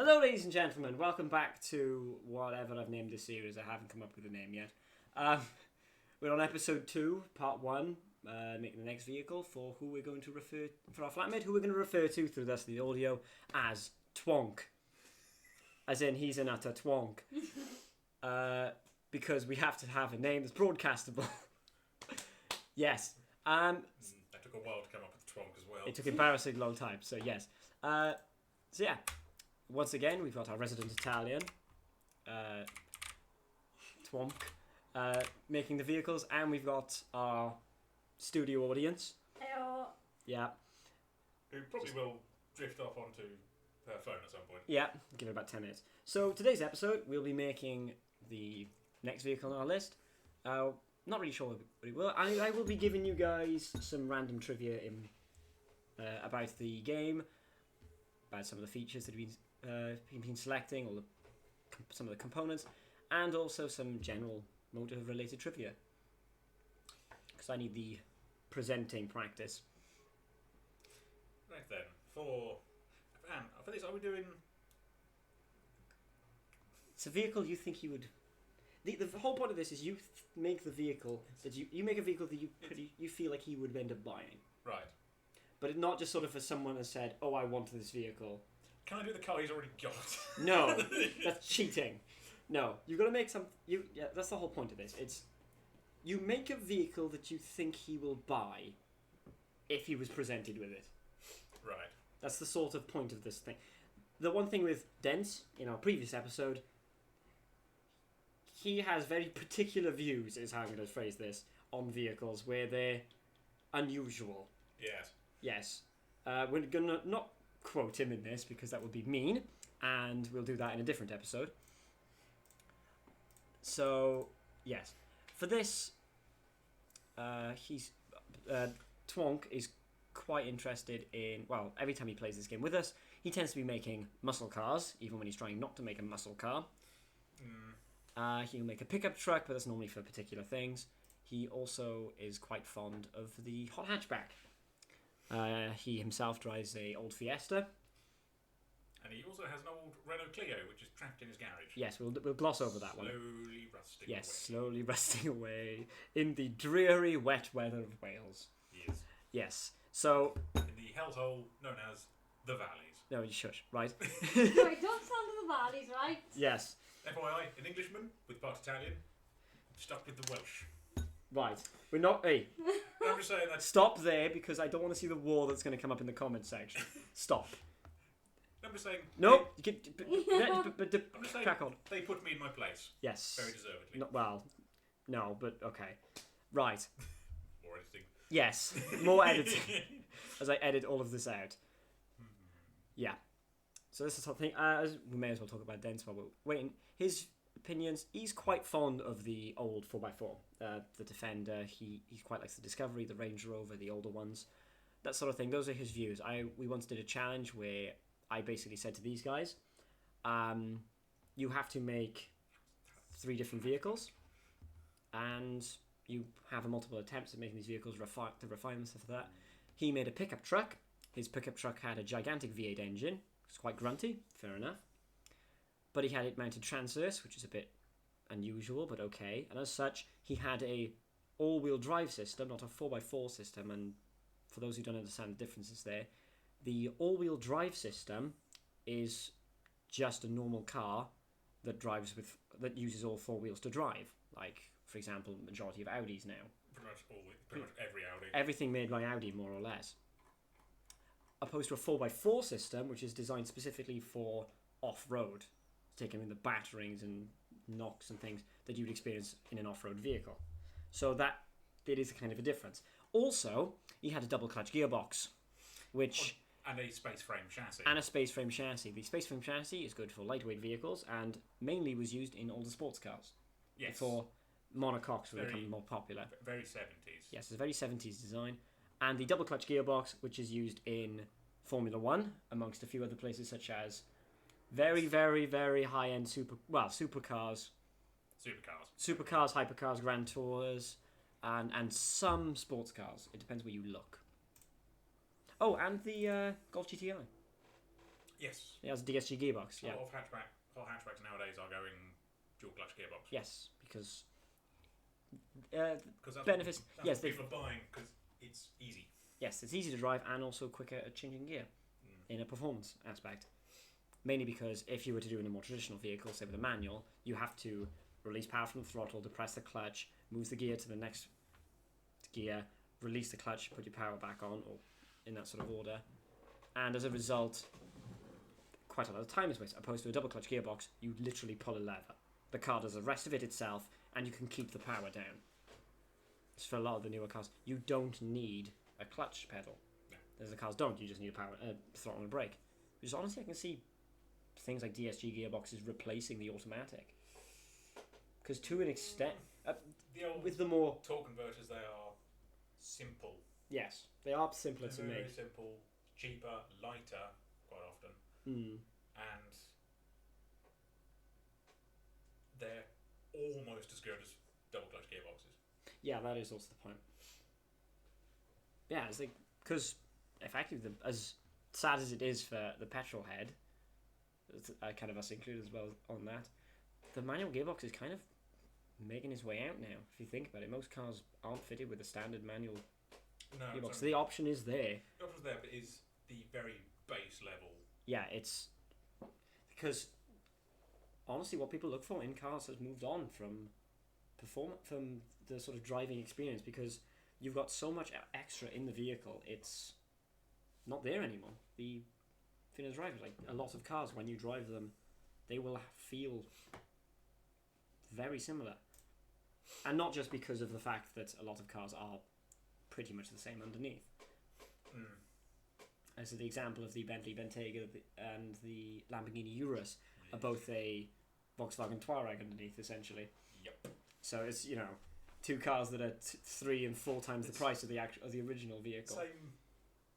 Hello, ladies and gentlemen. Welcome back to whatever I've named this series. I haven't come up with a name yet. We're on episode 2, part 1, making the next vehicle for who we're going to refer for our flatmate, who we're going to refer to through the rest of the audio as Twonk, as in he's an utter twonk, because we have to have a name that's broadcastable. Yes. That took a while to come up with Twonk as well. It took an embarrassing long time. So yes. So yeah. Once again, we've got our resident Italian, Twonk, making the vehicles, and we've got our studio audience. Hello. Yeah. Who probably will drift off onto her phone at some point. Yeah, give it about 10 minutes. So today's episode, we'll be making the next vehicle on our list. Not really sure what it will. I will be giving you guys some random trivia about the game, about some of the features that we've been selecting, or some of the components, and also some general motive-related trivia. Because I need the presenting practice. Right then, for this, are we doing... It's a vehicle you think you would... The whole point of this is you make the vehicle that you make a vehicle that you feel like he would end up buying. Right. But not just sort of as someone has said, oh, I want this vehicle. Can I do the car he's already got? No, that's cheating. No, you've got to make some... Yeah, that's the whole point of this. It's... You make a vehicle that you think he will buy if he was presented with it. Right. That's the sort of point of this thing. The one thing with Dents, in our previous episode, he has very particular views, is how I'm going to phrase this, on vehicles where they're unusual. Yes. Yes. We're going to not quote him in this because that would be mean, and we'll do that in a different episode. So, yes. For this, Twonk is quite interested in, well, every time he plays this game with us, he tends to be making muscle cars, even when he's trying not to make a muscle car. He'll make a pickup truck, but that's normally for particular things. He also is quite fond of the Hot Hatchback. He himself drives a old Fiesta. And he also has an old Renault Clio, which is trapped in his garage. Yes, we'll gloss over that one. Slowly rusting away. Yes, slowly rusting away in the dreary wet weather of Wales. Yes. Yes, so... In the hellhole known as the Valleys. No, you shush, right? Sorry, don't sound of the valleys, right? Yes, FYI, an Englishman with part Italian, stuck with the Welsh. right. We're not... Hey, I'm just saying that... stop there, because I don't want to see the war that's going to come up in the comment section. Stop. I'm just saying... No, you can, I'm just saying crack on. they put me in my place. Yes. Very deservedly. No, well, no, but okay. Right. More editing. Yes, more editing. As I edit all of this out. Yeah. So this is the sort of thing. We may as well talk about Dents while we're waiting. His opinions, he's quite fond of the old 4x4. The Defender, he quite likes the Discovery, the Range Rover, the older ones. That sort of thing. Those are his views. We once did a challenge where I basically said to these guys, you have to make 3 different vehicles, and you have multiple attempts at making these vehicles, to refine them, stuff like that. He made a pickup truck. His pickup truck had a gigantic V8 engine. It's quite grunty, fair enough. But he had it mounted transverse, which is a bit unusual, but okay. And as such, he had a all-wheel drive system, not a 4x4 system. And for those who don't understand the differences there, the all-wheel drive system is just a normal car that uses all 4 wheels to drive. Like, for example, the majority of Audis now. Pretty much every Audi. Everything made by Audi, more or less. Opposed to a 4x4 system, which is designed specifically for off-road, taking in the batterings and knocks and things that you'd experience in an off-road vehicle. So that it is kind of a difference. Also, he had a double-clutch gearbox, which... And a space frame chassis. And a space frame chassis. The space frame chassis is good for lightweight vehicles and mainly was used in older sports cars. Yes. Before monocoques were becoming more popular. Very 70s. Yes, it's a very 70s design. And the double clutch gearbox, which is used in Formula 1, amongst a few other places, such as very, very, very high-end supercars. Supercars, hypercars, Grand Tours, and some sports cars. It depends where you look. Oh, and the Golf GTI. Yes. It has a DSG gearbox. A Yeah. lot of hot hatchbacks nowadays are going dual clutch gearbox. Yes, because Because that's benefits. What, Yes, people are buying because it's easy. yes, it's easy to drive and also quicker at changing gear in a performance aspect. Mainly because if you were to do it in a more traditional vehicle, say with a manual, you have to release power from the throttle, depress the clutch, move the gear to the next gear, release the clutch, put your power back on, or in that sort of order. And as a result, quite a lot of time is wasted. Opposed to a double clutch gearbox, you literally pull a lever. The car does the rest of it itself, and you can keep the power down. So for a lot of the newer cars, you don't need a clutch pedal. No. As the cars don't, you just need a power, throttle and a brake. Which honestly, I can see things like DSG gearboxes replacing the automatic. Because to an extent, The old with the more... torque converters, they are simple. Yes, they are simpler to They're very make. simple, cheaper, lighter, quite often. Mm. And they're almost as good as double clutch gearboxes. Yeah, that is also the point. Yeah, because effectively, as sad as it is for the petrol head, kind of us included as well on that, the manual gearbox is kind of making its way out now. If you think about it, most cars aren't fitted with a standard manual gearbox. So the option is there. The option's there, but is the very base level. Yeah, it's because honestly, what people look for in cars has moved on from from the sort of driving experience, because you've got so much extra in the vehicle. It's not there anymore. The thing is, drive, like a lot of cars, when you drive them, they will feel very similar, and not just because of the fact that a lot of cars are pretty much the same underneath. So the example of the Bentley Bentayga and the Lamborghini Urus are both a Volkswagen Touareg underneath, essentially. Yep. So it's, you know, two cars that are 3 and 4 times the price of the original vehicle. Same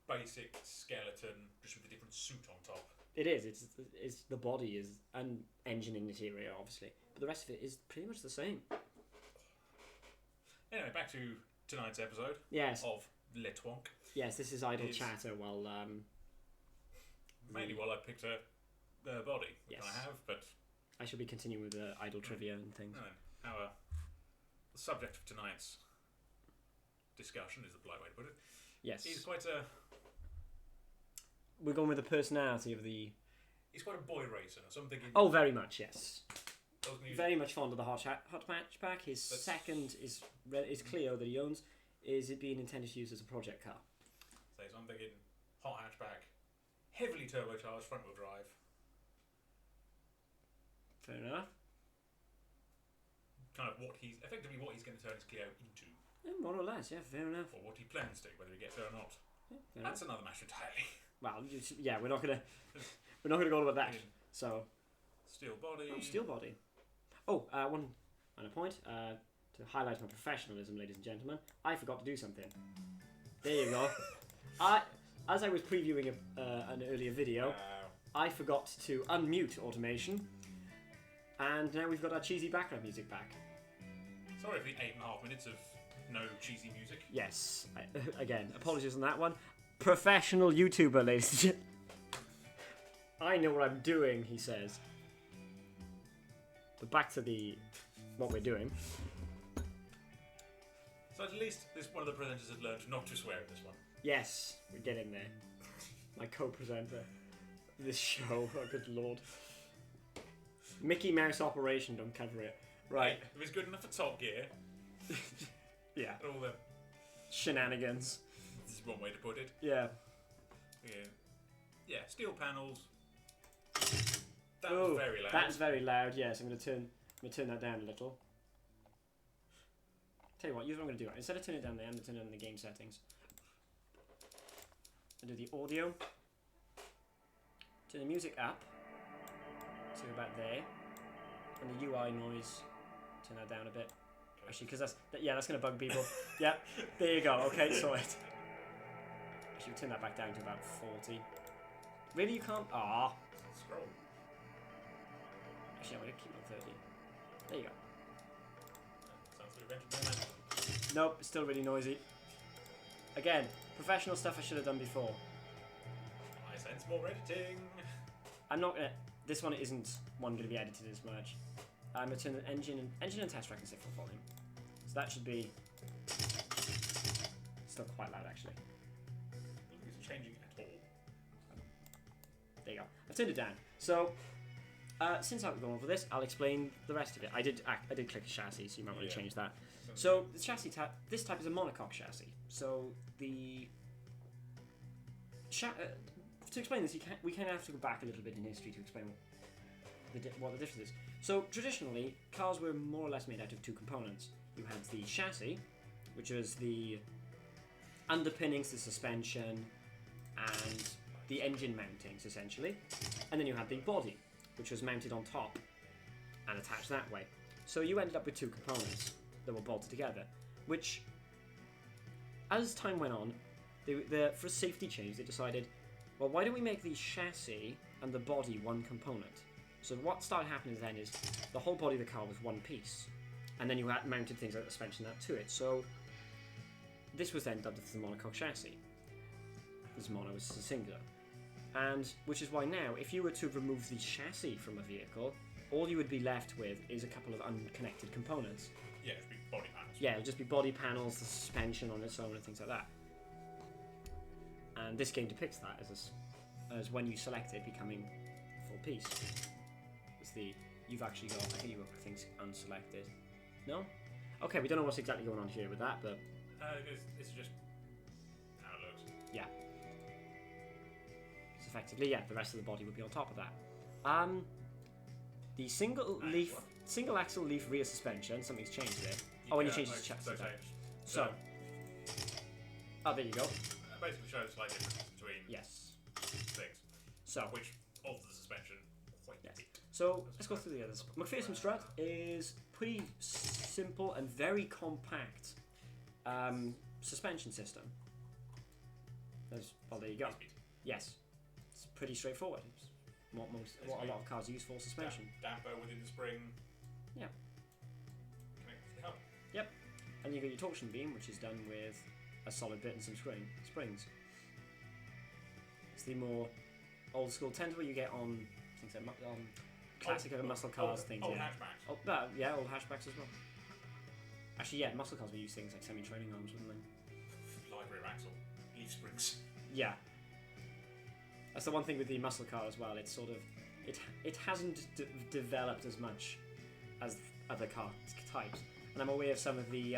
basic skeleton, just with a different suit on top. It is. It's the body is and engine and interior, obviously, but the rest of it is pretty much the same. Anyway, back to tonight's episode. Yes. Of Le Twonk. Yes, this is idle chatter while mainly while I picked a body, which Yes. I have, but I shall be continuing with the idle trivia and things. The subject of tonight's discussion, is the polite way to put it, Yes. is quite a... We're going with the personality of the... He's quite a boy racer, so I'm thinking... Oh, very much, yes. I was gonna use- Very much fond of the Hot Hatchback. His second is Clio that he owns. Is it being intended to use as a project car? So I'm thinking hot hatchback, heavily turbocharged, front wheel drive. Fair enough. Kind of what he's going to turn his Clio into, Yeah, more or less, yeah, fair enough. or what he plans to, whether he gets there or not. Yeah, fair That's another matter entirely. Well, yeah, we're not gonna go on about that. Yeah. So, Steel body. steel body. Oh, one minor point to highlight my professionalism, ladies and gentlemen. I forgot to do something. There you go. As I was previewing an earlier video, I forgot to unmute automation, and now we've got our cheesy background music back. Sorry for the 8.5 minutes of no cheesy music. Yes, again, apologies on that one. Professional YouTuber, ladies and gentlemen. I know what I'm doing, he says. But back to what we're doing. So at least this one of the presenters has learned not to swear in this one. Yes, we're getting there. My co-presenter of this show, oh good lord. Mickey Mouse Operation, don't cover it. Right. If it's good enough for Top Gear, Yeah. and all the... Shenanigans. This is one way to put it. Yeah. Yeah, steel panels. That was very loud. That's very loud, yes. I'm gonna turn that down a little. Tell you what, here's what I'm gonna do. Instead of turning it down there, I'm gonna turn it on the game settings. And do the audio. Turn the music up. So about there. And the UI noise, turn that down a bit. Actually, because that's gonna bug people. Yeah, there you go. Okay, sorry. Actually, we'll turn that back down to about 40. Really, you can't? Ah. Scroll. Actually, I'm gonna keep it on 30. There you go. Sounds like a venture down there. Nope, it's still really noisy. Again, professional stuff I should have done before. I sense more editing. I'm not gonna. This one isn't one going to be edited as much. I'm gonna turn the engine and test track and say full volume. So that should be still quite loud actually. I don't think it's changing at all. There you go. I've turned it down. So since I've gone over this, I'll explain the rest of it. I did click a chassis, so you might want to change that. So the chassis type, this type is a monocoque chassis. So the to explain this, we kind of have to go back a little bit in history to explain what the difference is. So traditionally, cars were more or less made out of two components. You had the chassis, which was the underpinnings, the suspension, and the engine mountings, essentially. And then you had the body, which was mounted on top and attached that way. So you ended up with two components that were bolted together, which, as time went on, for a safety change, they decided, well, why don't we make the chassis and the body one component? So what started happening then is the whole body of the car was one piece, and then you had mounted things like the suspension that to it. So this was then dubbed as the monocoque chassis. This mono was singular. And which is why now, if you were to remove the chassis from a vehicle, all you would be left with is a couple of unconnected components. Yeah, it'd be body panels. Yeah, it'll just be body panels, the suspension on its own, and things like that. And this game depicts that as when you select it becoming a full piece. It's you've actually got, I think you've got things unselected. No? Okay, we don't know what's exactly going on here with that, but It's just how it looks. yeah. So effectively, yeah, the rest of the body would be on top of that. The single axle leaf rear suspension, something's changed there. When you change the chassis. So, there you go. Basically shows slight difference between things. So, which alters the suspension quite a bit. So let's go through the others. McPherson Strut is pretty simple and very compact suspension system. There you go. Yes, it's pretty straightforward. It's what a lot of cars use for suspension. Damper within the spring. Yeah. Connected to the hub. Yep. And you got your torsion beam, which is done with a solid bit and some springs. It's the more old school tend where you get on things like classic muscle cars things. Old hatchbacks. Old hatchbacks as well. Actually, yeah, muscle cars will use things like semi-trailing arms, wouldn't they? Live rear axle, leaf springs. Yeah. That's the one thing with the muscle car as well. It's sort of it hasn't developed as much as other car types, and I'm aware of some of the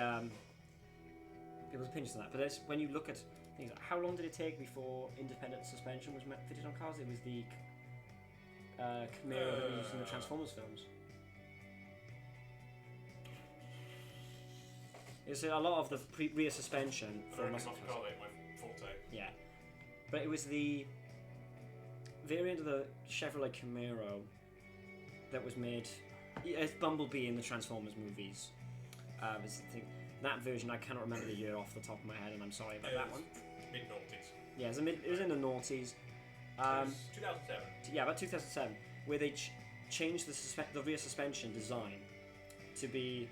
people's opinions on that. But when you look at things like how long did it take before independent suspension was fitted on cars? It was the Camaro that we used in the Transformers films. It's a lot of the rear suspension for muscle cars. My forte. Yeah, but it was the variant of the Chevrolet Camaro that was made as Bumblebee in the Transformers movies. That version, I cannot remember the year off the top of my head, and I'm sorry about that one. Mid-noughties. Yeah, it was in the noughties. 2007. Yeah, about 2007, where they changed the rear suspension design to be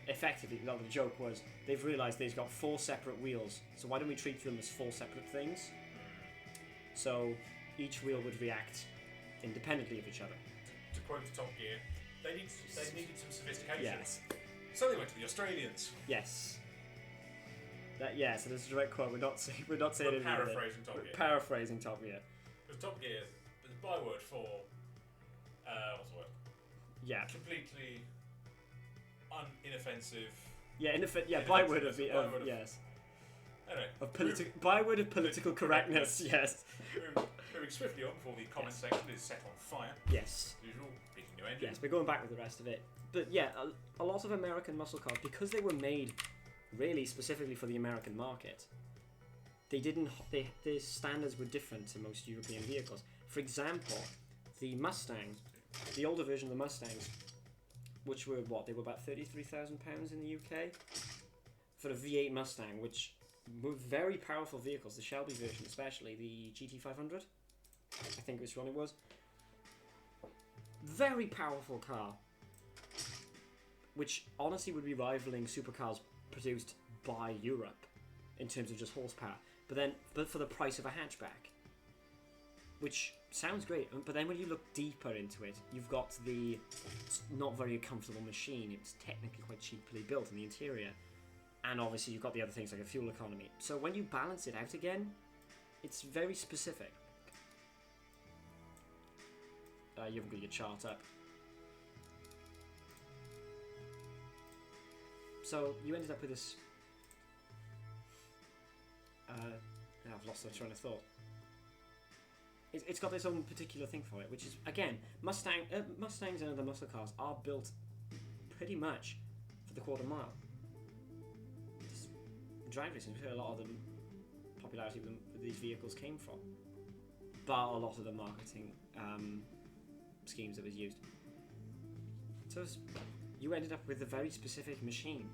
effectively. The joke was they've realised they've got 4 separate wheels, so why don't we treat them as 4 separate things? So each wheel would react independently of each other. To quote Top Gear, they needed some sophistication. Yes. So they went to the Australians. Yes. So there's a direct quote. We're not saying We're paraphrasing Top Gear. Paraphrasing Top Gear. Because Top Gear, there's a byword for what's the word? Yeah. Completely inoffensive. Yeah. Byword of yes. Anyway, byword of political correctness. Yes. Moving swiftly on before the comment section is set on fire. Yes. Usual, picking new engine. Yes, we're going back with the rest of it. But yeah, a lot of American muscle cars, because they were made really specifically for the American market, their standards were different to most European vehicles. For example, the Mustang, the older version of the Mustangs, which were they were about £33,000 in the UK for a V8 Mustang, which were very powerful vehicles. The Shelby version, especially the GT500, I think which one it was. Very powerful car, which honestly would be rivaling supercars produced by Europe in terms of just horsepower. But for the price of a hatchback. which sounds great, but then when you look deeper into it, you've got the not very comfortable machine. It's technically quite cheaply built in the interior, and obviously you've got the other things like a fuel economy. So when you balance it out again, it's very specific. You haven't got your chart up. So you ended up with this. I've lost the train of thought. It's got its own particular thing for it, which is, again, Mustangs and other muscle cars are built pretty much for the quarter mile. Just drag racing is where a lot of the popularity of these vehicles came from, but a lot of the marketing schemes that was used. So you ended up with a very specific machine,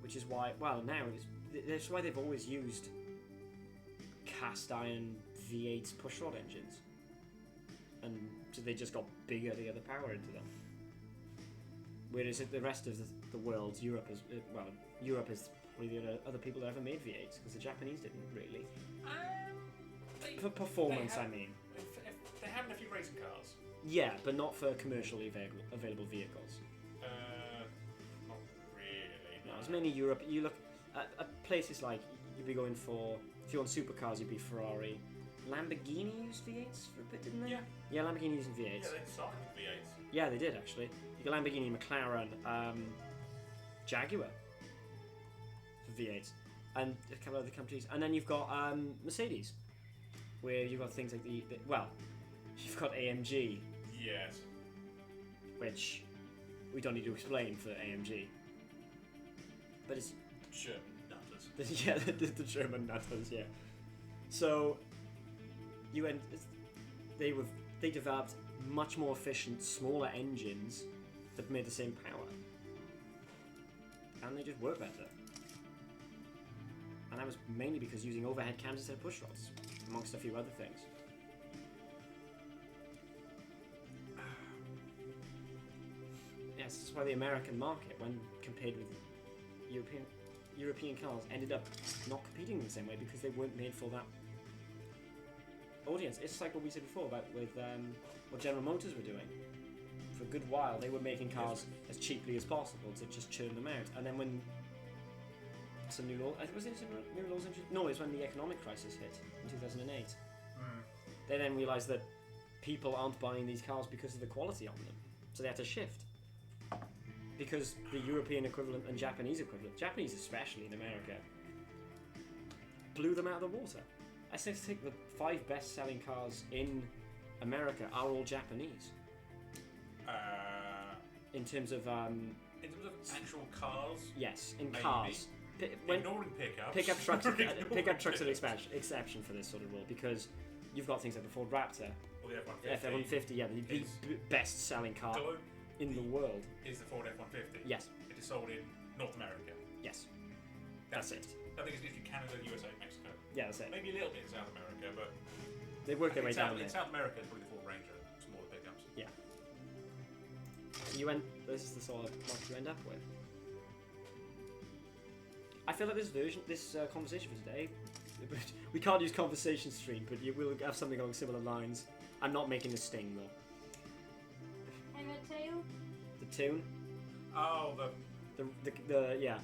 which is why, well, now that's why they've always used cast iron V8 pushrod engines, and so they just got bigger to get the power into them. Whereas the rest of the world, Europe is probably the other people that ever made V8s, because the Japanese didn't really. For performance, I mean. If they have a few racing cars. Yeah, but not for commercially available vehicles. Not really. No, it's mainly Europe. You look at places like, you'd be going for, if you want supercars, you'd be Ferrari. Lamborghini used V8s for a bit, didn't they? Yeah. Yeah, Lamborghini used V8s. Yeah, they started with V8s. Yeah, they did actually. You got Lamborghini, McLaren, Jaguar for V8s, and a couple of other companies. And then you've got Mercedes, where you've got things like you've got AMG. Yes. Which we don't need to explain for AMG. But it's German nutters. yeah, the German nutters, yeah. So they developed much more efficient, smaller engines that made the same power, and they just work better. And that was mainly because using overhead cams instead of push rods, amongst a few other things. Yes, that's why the American market, when compared with European cars, ended up not competing in the same way, because they weren't made for that audience. It's like what we said before about with what General Motors were doing. For a good while, they were making cars as cheaply as possible to just churn them out. And then when some new law, was it some new laws introduced? No, it was when the economic crisis hit in 2008. They then realised that people aren't buying these cars because of the quality on them, so they had to shift. Because the European equivalent and Japanese equivalent, Japanese especially in America, blew them out of the water. I think the 5 best-selling cars in America are all Japanese. In terms of actual cars. Yes, in maybe. cars. Ignoring pickups. Pickup trucks are an exception for this sort of rule, because you've got things like the Ford Raptor, Or the F-150. F-150, yeah, the best-selling car in the world. Is the Ford F-150. Yes. It is sold in North America. Yes. That's it. I think it's literally Canada, USA, Mexico. Yeah, that's it. Maybe a little bit in South America, but They work their way down in there. South America, it's probably the Ford Ranger, smaller pickups. Yeah. This is the sort of what you end up with. I feel like this conversation for today, we can't use conversation stream, but you will have something along similar lines. I'm not making a sting though. And a tail? The tune, Oh, the yeah,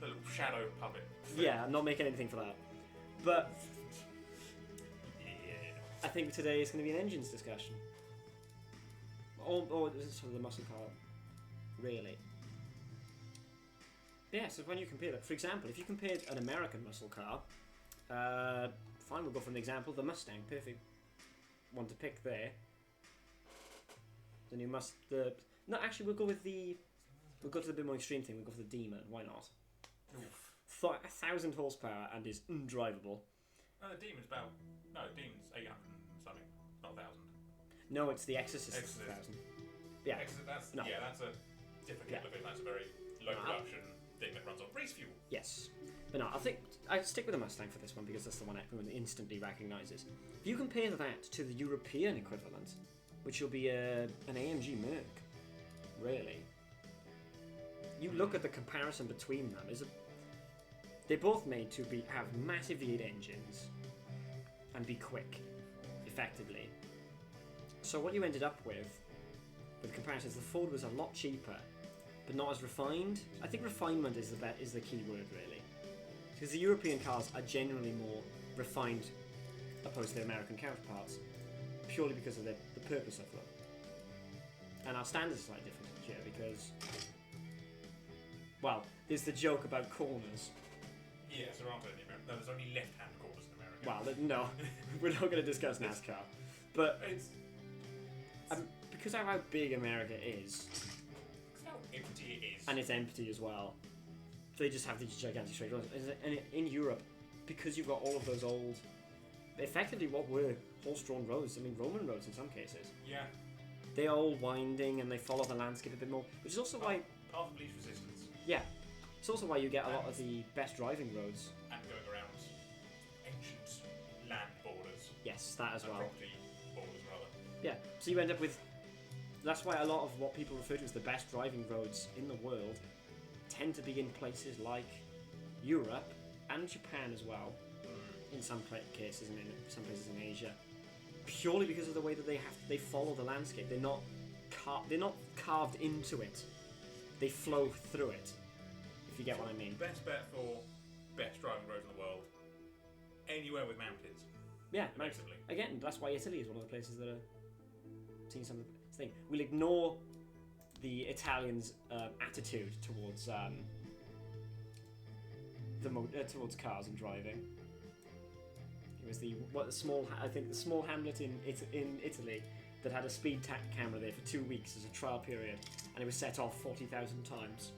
the little shadow puppet. yeah. I'm not making anything for that. But Yeah. I think today is going to be an engines discussion. Or this is sort of the muscle car, really. Yeah, so when you compare that, for example, if you compared an American muscle car, fine, we'll go for an example, the Mustang, perfect one to pick there. The new no, actually, we'll go to the bit more extreme thing, we'll go for the Demon, why not? Oof. 1,000 horsepower and is undrivable. No, the Demon's 800 something, not 1,000. No, it's the Exorcist. Exorcist. 1,000. Yeah. That's No. Yeah, that's a different kettle of fish. That's a very low production thing that runs on race fuel. Yes. But no, I think I'd stick with the Mustang for this one, because that's the one everyone instantly recognises. If you compare that to the European equivalent, which will be an AMG Merc, really, you look at the comparison between them. They're both made to have massive V8 engines and be quick, effectively. So what you ended up with comparisons, the Ford was a lot cheaper, but not as refined. I think refinement is the key word, really. Because the European cars are generally more refined opposed to their American counterparts, purely because of the purpose of them. And our standards are slightly different here because, well, there's the joke about corners. Yes, there aren't any American. No, there's only left-hand corners in America. Well, no, we're not going to discuss NASCAR. But It's because of how big America is, how empty it is. and it's empty as well, they just have these gigantic straight roads. And in Europe, because you've got all of those old, effectively what were horse-drawn roads, I mean Roman roads in some cases, Yeah. they are all winding and they follow the landscape a bit more, which is also why, Path of least resistance. yeah, it's also why you get a lot of the best driving roads. And going around ancient land borders. Yes, that as And well. property borders, rather. Yeah, so you end up with, that's why a lot of what people refer to as the best driving roads in the world tend to be in places like Europe and Japan as well, in some cases, and in some places in Asia, purely because of the way that they follow the landscape. They're not carved into it. They flow through it. If you get what I mean. Best bet for best driving roads in the world. Anywhere with mountains. Yeah, Effectively. again, that's why Italy is one of the places that are seeing some of the thing. We'll ignore the Italians' attitude towards towards cars and driving. It was the small hamlet in Italy that had a speed camera there for 2 weeks as a trial period, and it was set off 40,000 times.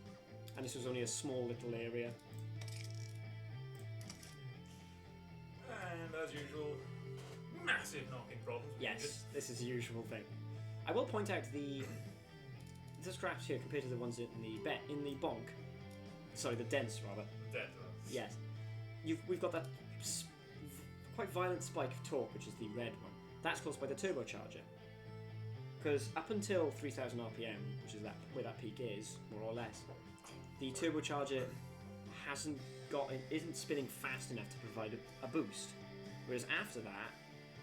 And this was only a small little area. And as usual, massive knocking problems. Yes, this is the usual thing. I will point out the scraps here compared to the ones in the bonk. Sorry, the dents rather. Dead. Yes, we've got that quite violent spike of torque, which is the red one. That's caused by the turbocharger. Because up until 3,000 RPM, which is where that peak is, more or less, the turbocharger isn't spinning fast enough to provide a boost. Whereas after that,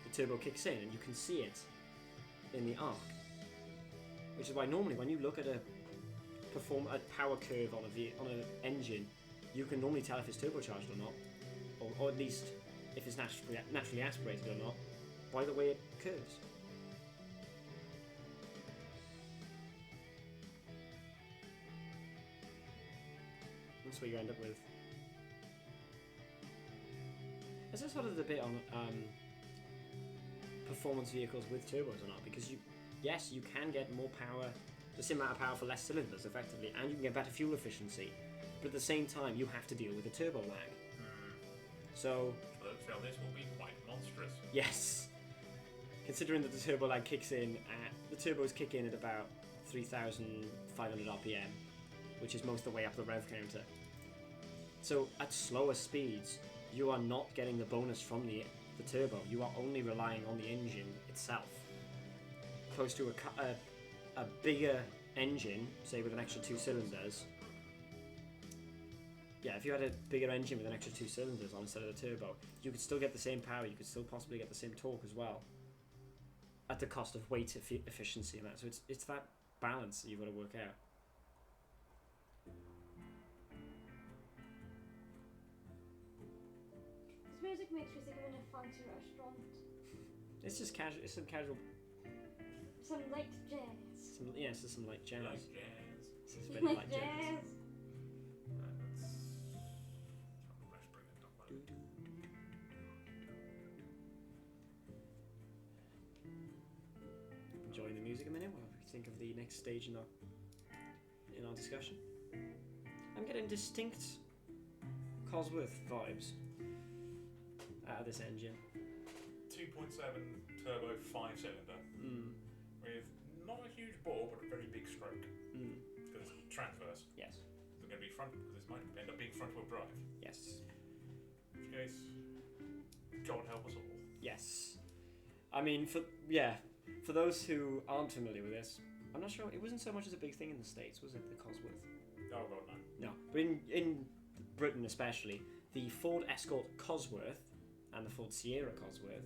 the turbo kicks in, and you can see it in the arc. Which is why normally when you look at a power curve on an engine, you can normally tell if it's turbocharged or not, or at least if it's naturally aspirated or not, by the way it curves. That's what you end up with. There's a sort of debate on performance vehicles with turbos or not, because you can get more power, the same amount of power for less cylinders effectively, and you can get better fuel efficiency, but at the same time you have to deal with the turbo lag. So this will be quite monstrous. yes, considering that the turbo lag kicks in the turbos kick in at about 3,500 RPM, which is most of the way up the rev counter. So at slower speeds, you are not getting the bonus from the turbo. You are only relying on the engine itself. Opposed to a bigger engine, say with an extra 2 cylinders. Yeah, if you had a bigger engine with an extra 2 cylinders on instead of the turbo, you could still get the same power. You could still possibly get the same torque as well, at the cost of weight efficiency and that. So it's that balance that you've got to work out. This music makes me think of a fancy restaurant. It's just casual. It's some casual. Some light jazz. It's some light jazz. Like jazz. It's a bit of light jazz. Let's bring it up. Enjoying the music a minute while we think of the next stage in our discussion. I'm getting distinct Cosworth vibes out of this engine. 2.7 turbo 5-cylinder with not a huge bore but a very big stroke because it's transverse. Yes. It's going to be front because this might end up being front-wheel drive. Yes. In which case, God help us all. Yes. I mean, for those who aren't familiar with this, I'm not sure. It wasn't so much as a big thing in the States, was it? The Cosworth. Oh God, no. No, but in Britain especially, the Ford Escort Cosworth and the Ford Sierra Cosworth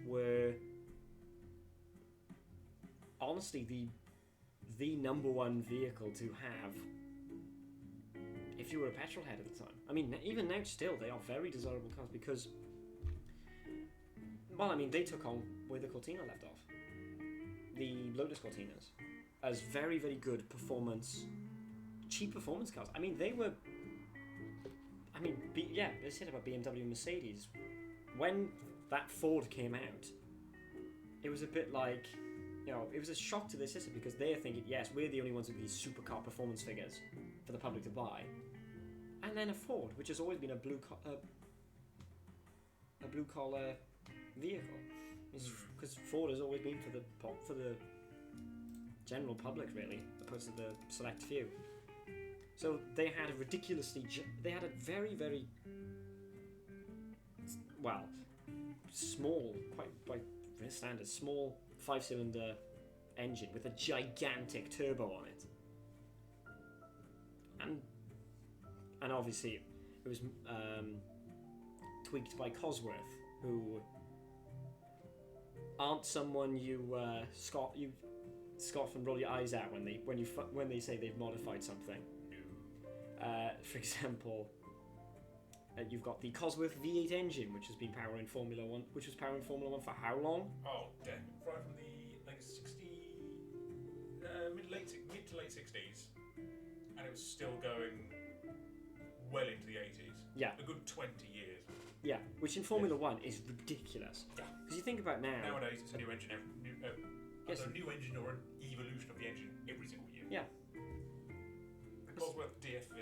were honestly the number one vehicle to have if you were a petrol head at the time. I mean, even now still, they are very desirable cars because, well, I mean, they took on where the Cortina left off. The Lotus Cortinas as very, very good performance, cheap performance cars. I mean, they were, they said about BMW and Mercedes. When that Ford came out, it was a bit like, it was a shock to the system because they're thinking, yes, we're the only ones with these supercar performance figures for the public to buy. And then a Ford, which has always been a blue collar vehicle, because Ford has always been for the general public, really, opposed to the select few. So they had they had a very, very small, quite standard, small 5-cylinder engine with a gigantic turbo on it, and obviously it was tweaked by Cosworth, who aren't someone you scoff and roll your eyes at when they say they've modified something. For example, you've got the Cosworth V8 engine, which has been powering Formula One, which was powering Formula One for how long? Oh, yeah, right from the late 60s, mid to late 60s, and it was still going well into the 80s. Yeah, a good 20 years. Yeah, which in Formula One is ridiculous. Yeah, because you think about nowadays it's a new engine, a new engine or an evolution of the engine every single year. Yeah. The Cosworth DFV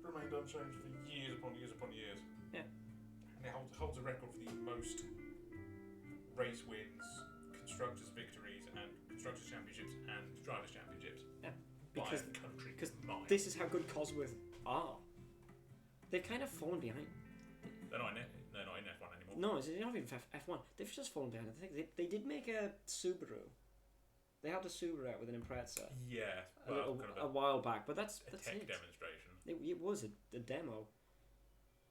remained unchanged for years upon years upon years. Yeah. And it holds a record for the most race wins, constructors victories, and constructors championships and drivers championships. Yeah. Because this is how good Cosworth are. They've kind of fallen behind. They're not in F1 anymore. No, it's not even F1. They've just fallen behind. I think they did make a Subaru. They had a Subaru out with an Impreza. Yeah, a while back, but that's tech it. Demonstration. It was a demo,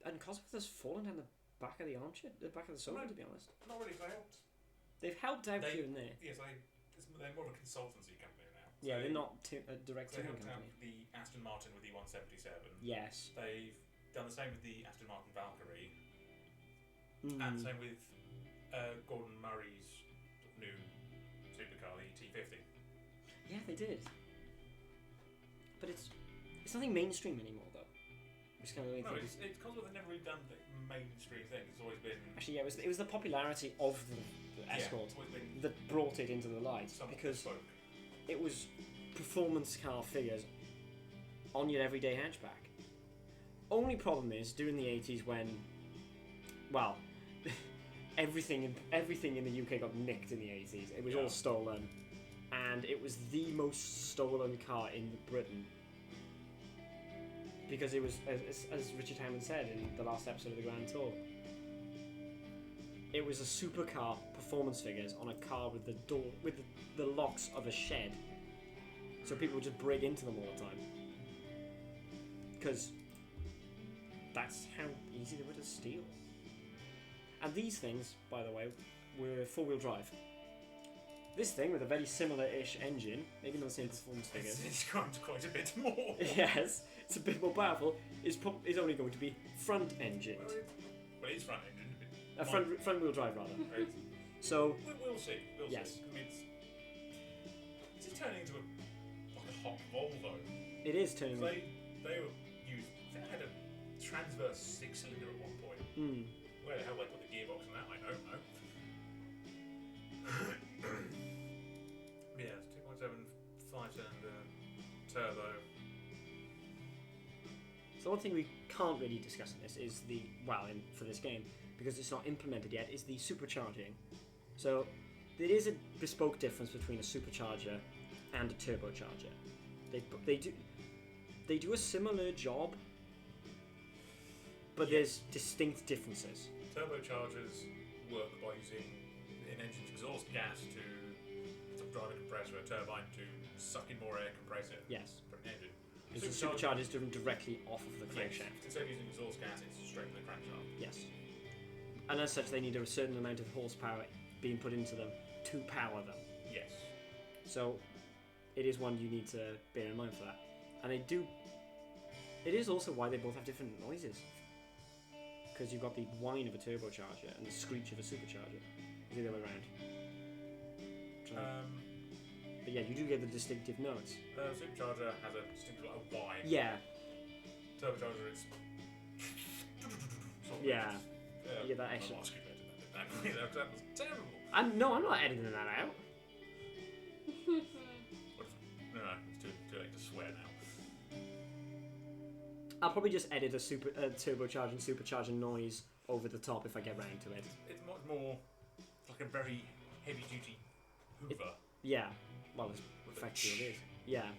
and Cosworth has fallen down the back of the armchair, the back of the sofa. To be honest, not really. They helped. They've helped out here and there. Yes, they're more of a consultancy company now. Yeah, they're not a direct tuning company. They helped out the Aston Martin with the 177. Yes. They've done the same with the Aston Martin Valkyrie, and the same with Gordon Murray's new supercar, the T50. Yeah, they did. But it's nothing mainstream anymore, though. It's kind of it's Cosworth have never really done the mainstream thing. It's always been. Actually, yeah, it was the popularity of the Escort that brought it into the light, because it was performance car figures on your everyday hatchback. Only problem is during the 80s when, well, everything in the UK got nicked in the 80s. It was all stolen, and it was the most stolen car in Britain. Because it was, as Richard Hammond said in the last episode of the Grand Tour, it was a supercar performance figures on a car with the locks of a shed, so people would just break into them all the time. Because that's how easy they were to steal. And these things, by the way, were four-wheel drive. This thing with a very similar-ish engine, maybe not the same performance figures. It's quite a bit more. Yes, it's a bit more powerful. Is only going to be front-engined. Well, it's front-engined. Front-wheel drive, rather. Right. So we'll see. Yes. I mean, it's turning into a hot Volvo. It is turning. They had a transverse 6-cylinder at one point. Where the hell they put the gearbox in that, I don't know. Yeah, it's 2.7 5-cylinder turbo. So one thing we can't really discuss in this is for this game, because it's not implemented yet, is the supercharging. So there is a bespoke difference between a supercharger and a turbocharger. They do a similar job, but there's distinct differences. Turbochargers work by using an engine's exhaust gas to drive a compressor, a turbine to suck in more air, compress it. Yes. For an engine. Because the supercharger is driven directly off of the crankshaft. Instead of using exhaust gas, it's straight from the crankshaft. Yes. And as such, they need a certain amount of horsepower being put into them to power them. Yes. So, it is one you need to bear in mind for that. And they do... It is also why they both have different noises. Because you've got the whine of a turbocharger and the screech of a supercharger. It's the other way around. But yeah, you do get the distinctive notes. Supercharger has a distinctive whine. Yeah. Turbocharger is... Yeah. Yeah, that actually... That was terrible. I'm not editing that out. No, it's too late to swear now. I'll probably just edit a turbocharger and supercharger noise over the top if I get round to it. It's much more like a very heavy duty Hoover. Yeah. Well, it's effectively it is. Yeah.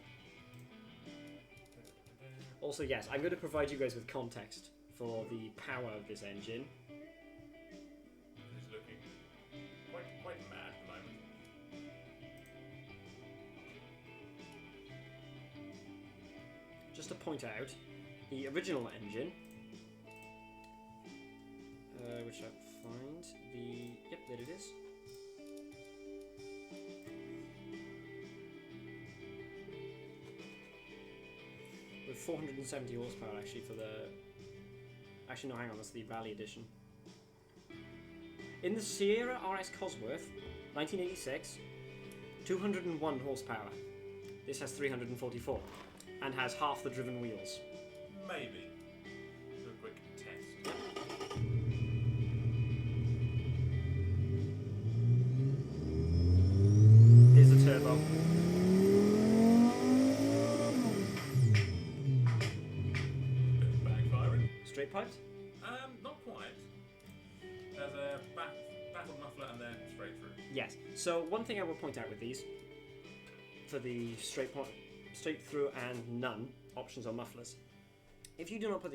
Also, yes, I'm going to provide you guys with context for the power of this engine. It's looking quite mad at the moment. Just to point out, the original engine, which I find yep, there it is. With 470 horsepower actually for the... Actually no, hang on, that's the Rally Edition. In the Sierra RS Cosworth, 1986, 201 horsepower. This has 344 and has half the driven wheels. Maybe. Do a quick test. Here's the turbo. Backfiring. Straight piped? Not quite. There's a baffled muffler and then straight through. Yes. So one thing I will point out with these, for the straight through and none options on mufflers, if you do not put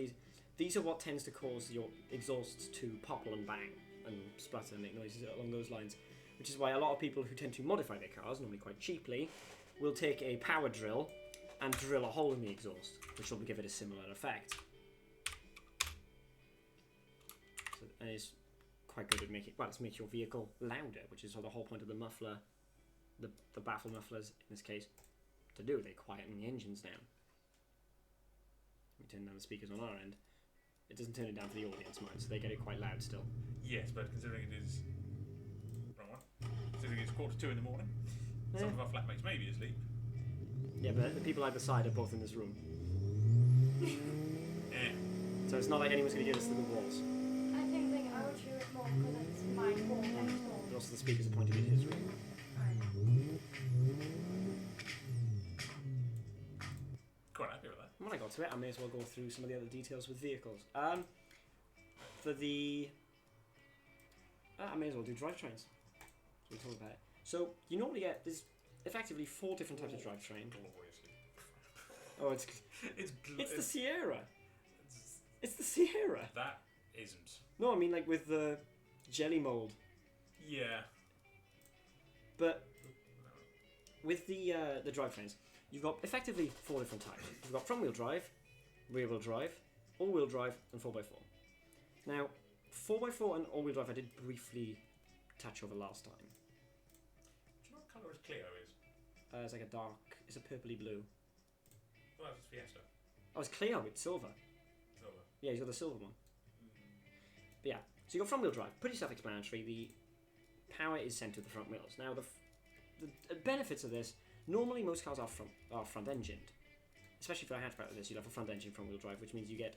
these are what tends to cause your exhausts to popple and bang and splutter and make noises along those lines, which is why a lot of people who tend to modify their cars, normally quite cheaply, will take a power drill and drill a hole in the exhaust, which will give it a similar effect. So, and it's quite good at making, well, it's make your vehicle louder, which is the whole point of the muffler, the baffle mufflers in this case, to do. They quieten the engines down. We turn down the speakers on our end. It doesn't turn it down for the audience, mind, so they get it quite loud still. Yes, but considering it is... Wrong one. Considering it's 1:45 in the morning, some of our flatmates may be asleep. Yeah, but the people either side are both in this room. Eh. So it's not like anyone's going to get us through the walls. I think I would hear it more because it's my wall next door. But also the speakers are pointing in his room. Quite happy with that. When I got to it, I may as well go through some of the other details with vehicles. For the... I may as well do drivetrains. So we talk about it. So you normally get... There's effectively 4 different types of drivetrain. Gloriously. Oh, it's the Sierra. It's the Sierra. That isn't. No, I mean like with the jelly mold. Yeah. But with the drivetrains, you've got effectively 4 different types. You've got front-wheel drive, rear-wheel drive, all-wheel drive, and 4x4. Now, 4x4 and all-wheel drive I did briefly touch over last time. Do you know what colour his Clio is? It's like a dark... It's a purpley blue. Well, it's Fiesta. Oh, it's Clio, it's silver. Silver. Yeah, he's got the silver one. But yeah, so you've got front-wheel drive. Pretty self-explanatory. The power is sent to the front wheels. Now, the benefits of this... Normally, most cars are front-engined. Especially for a hatchback like this, you'd have a front-engine front-wheel drive, which means you get...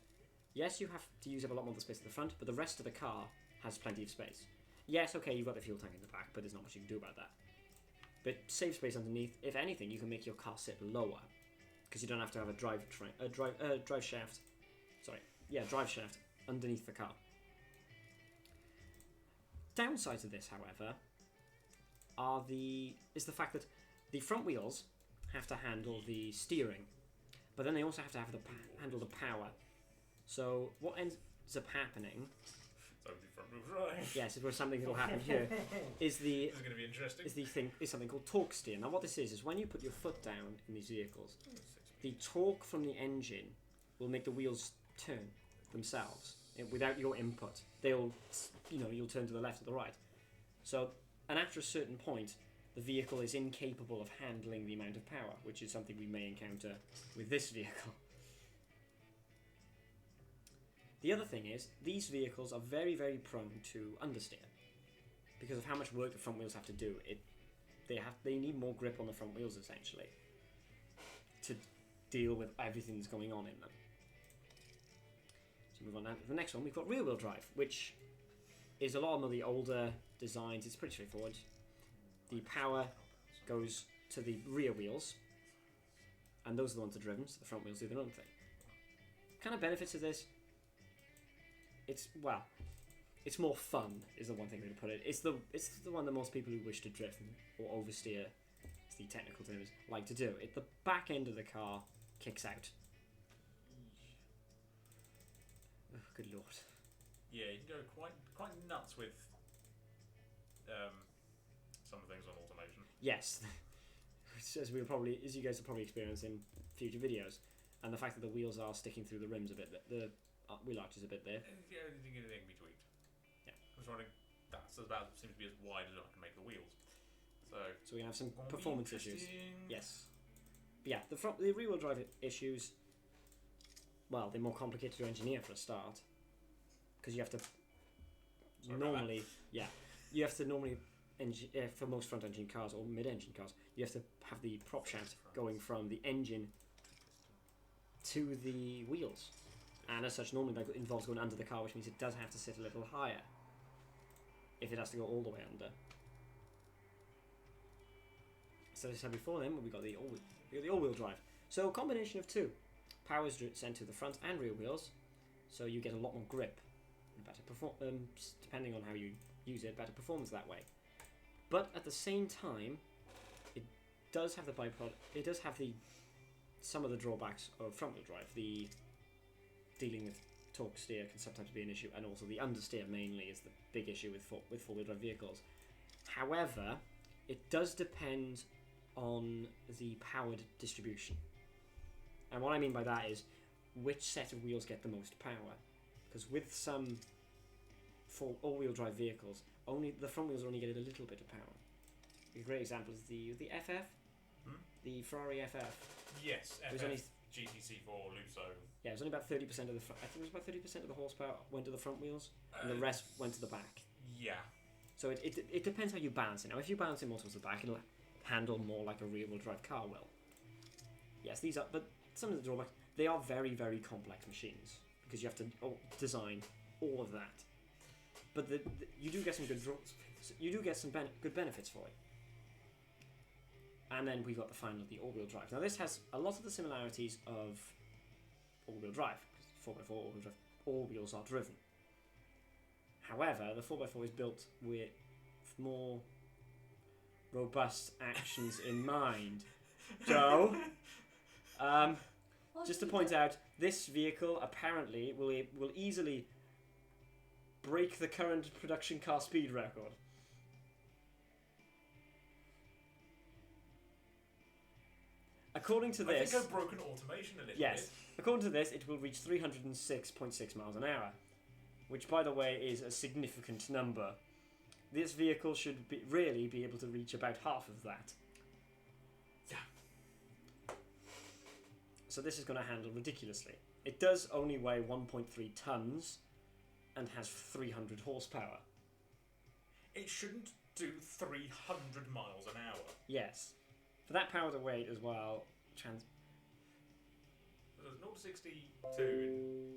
Yes, you have to use up a lot more of the space at the front, but the rest of the car has plenty of space. Yes, okay, you've got the fuel tank in the back, but there's not much you can do about that. But save space underneath. If anything, you can make your car sit lower, because you don't have to have a drive shaft underneath the car. Downsides of this, however, is the fact that the front wheels have to handle the steering, but then they also have to handle the power. So what ends up happening? So the front wheel drive. Yes, if something that will happen here is This is going to be interesting. is something called torque steer. Now what this is when you put your foot down in these vehicles, the torque from the engine will make the wheels turn themselves without your input. They'll, you'll turn to the left or the right. So, and after a certain point, the vehicle is incapable of handling the amount of power, which is something we may encounter with this vehicle. The other thing is, these vehicles are very, very prone to understeer because of how much work the front wheels have to do. They need more grip on the front wheels essentially to deal with everything that's going on in them. So move on now to the next one. We've got rear wheel drive, which is a lot of the older designs. It's pretty straightforward. The power goes to the rear wheels, and those are the ones that are driven, so the front wheels do their own thing. Kind of benefits of this, it's more fun is the one thing way to put it. It's the one that most people who wish to drift or oversteer, as the technical term is, like to do. The back end of the car kicks out. Oh, good lord. Yeah, you can go quite nuts with some things on automation. Yes, as you guys will probably experience in future videos, and the fact that the wheels are sticking through the rims a bit, the wheel arch is a bit there. Yeah, anything can be tweaked. Yeah, I was wondering, that's about seems to be as wide as I can make the wheels. So we have some performance issues. Yes, but yeah, the rear wheel drive issues. Well, they're more complicated to engineer for a start, because you have to normally for most front-engine cars or mid-engine cars, you have to have the prop shaft going from the engine to the wheels, and as such, normally that involves going under the car, which means it does have to sit a little higher if it has to go all the way under. So as I said before, then we got the all-wheel drive. So a combination of two. Power is sent to the front and rear wheels, so you get a lot more grip and better depending on how you use it, better performance that way. But at the same time, it does have the byproduct. It does have some of the drawbacks of front-wheel drive. The dealing with torque steer can sometimes be an issue, and also the understeer mainly is the big issue with four-wheel drive vehicles. However, it does depend on the powered distribution. And what I mean by that is which set of wheels get the most power. Because with some all-wheel drive vehicles, only the front wheels only get a little bit of power. A great example is the FF, the Ferrari FF. Yes, FF, only GTC4, Lusso. Yeah, it was only about 30% of the. I think it was about 30% of the horsepower went to the front wheels, and the rest went to the back. Yeah. So it depends how you balance it. Now, if you balance it more towards the back, it'll handle more like a rear-wheel drive car will. Yes, but some of the drawbacks, they are very, very complex machines because you have to design all of that. But you do get some good good benefits for it. And then we got the all-wheel drive. Now this has a lot of the similarities of all-wheel drive. 4x4 all-wheel drive, all wheels are driven. However, the 4x4 is built with more robust actions in mind. Joe, just to point out, this vehicle apparently will easily break the current production car speed record. According to this, I think I've broken automation a little bit. Yes, according to this, it will reach 306.6 miles an hour, which, by the way, is a significant number. This vehicle should really be able to reach about half of that. Yeah. So this is going to handle ridiculously. It does only weigh 1.3 tons and has 300 horsepower. It shouldn't do 300 miles an hour. Yes. For that power to weight as well, There's 0 to 62.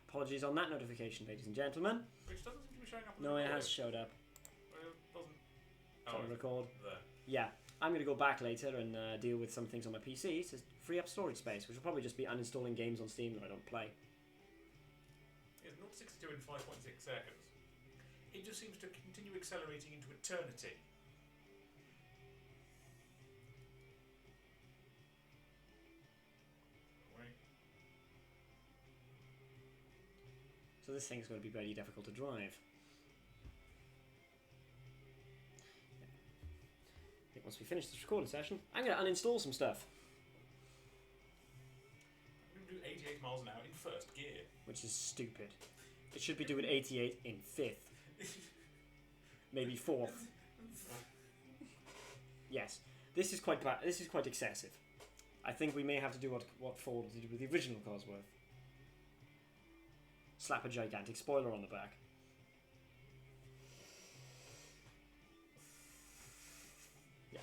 Apologies on that notification, ladies and gentlemen. Which doesn't seem to be showing up. No, it has showed up. It doesn't. On record. There. Yeah. I'm going to go back later and deal with some things on my PC to free up storage space, which will probably just be uninstalling games on Steam that I don't play. It's 0 to 62 in 5.6 seconds. It just seems to continue accelerating into eternity. So this thing's going to be very difficult to drive. I think once we finish this recording session, I'm going to uninstall some stuff. I'm going to do which is stupid. It should be doing 88 in 5th. Maybe 4th. Yes. This is quite bad. This is quite excessive. I think we may have to do what Ford did with the original Cosworth. Slap a gigantic spoiler on the back. Yeah.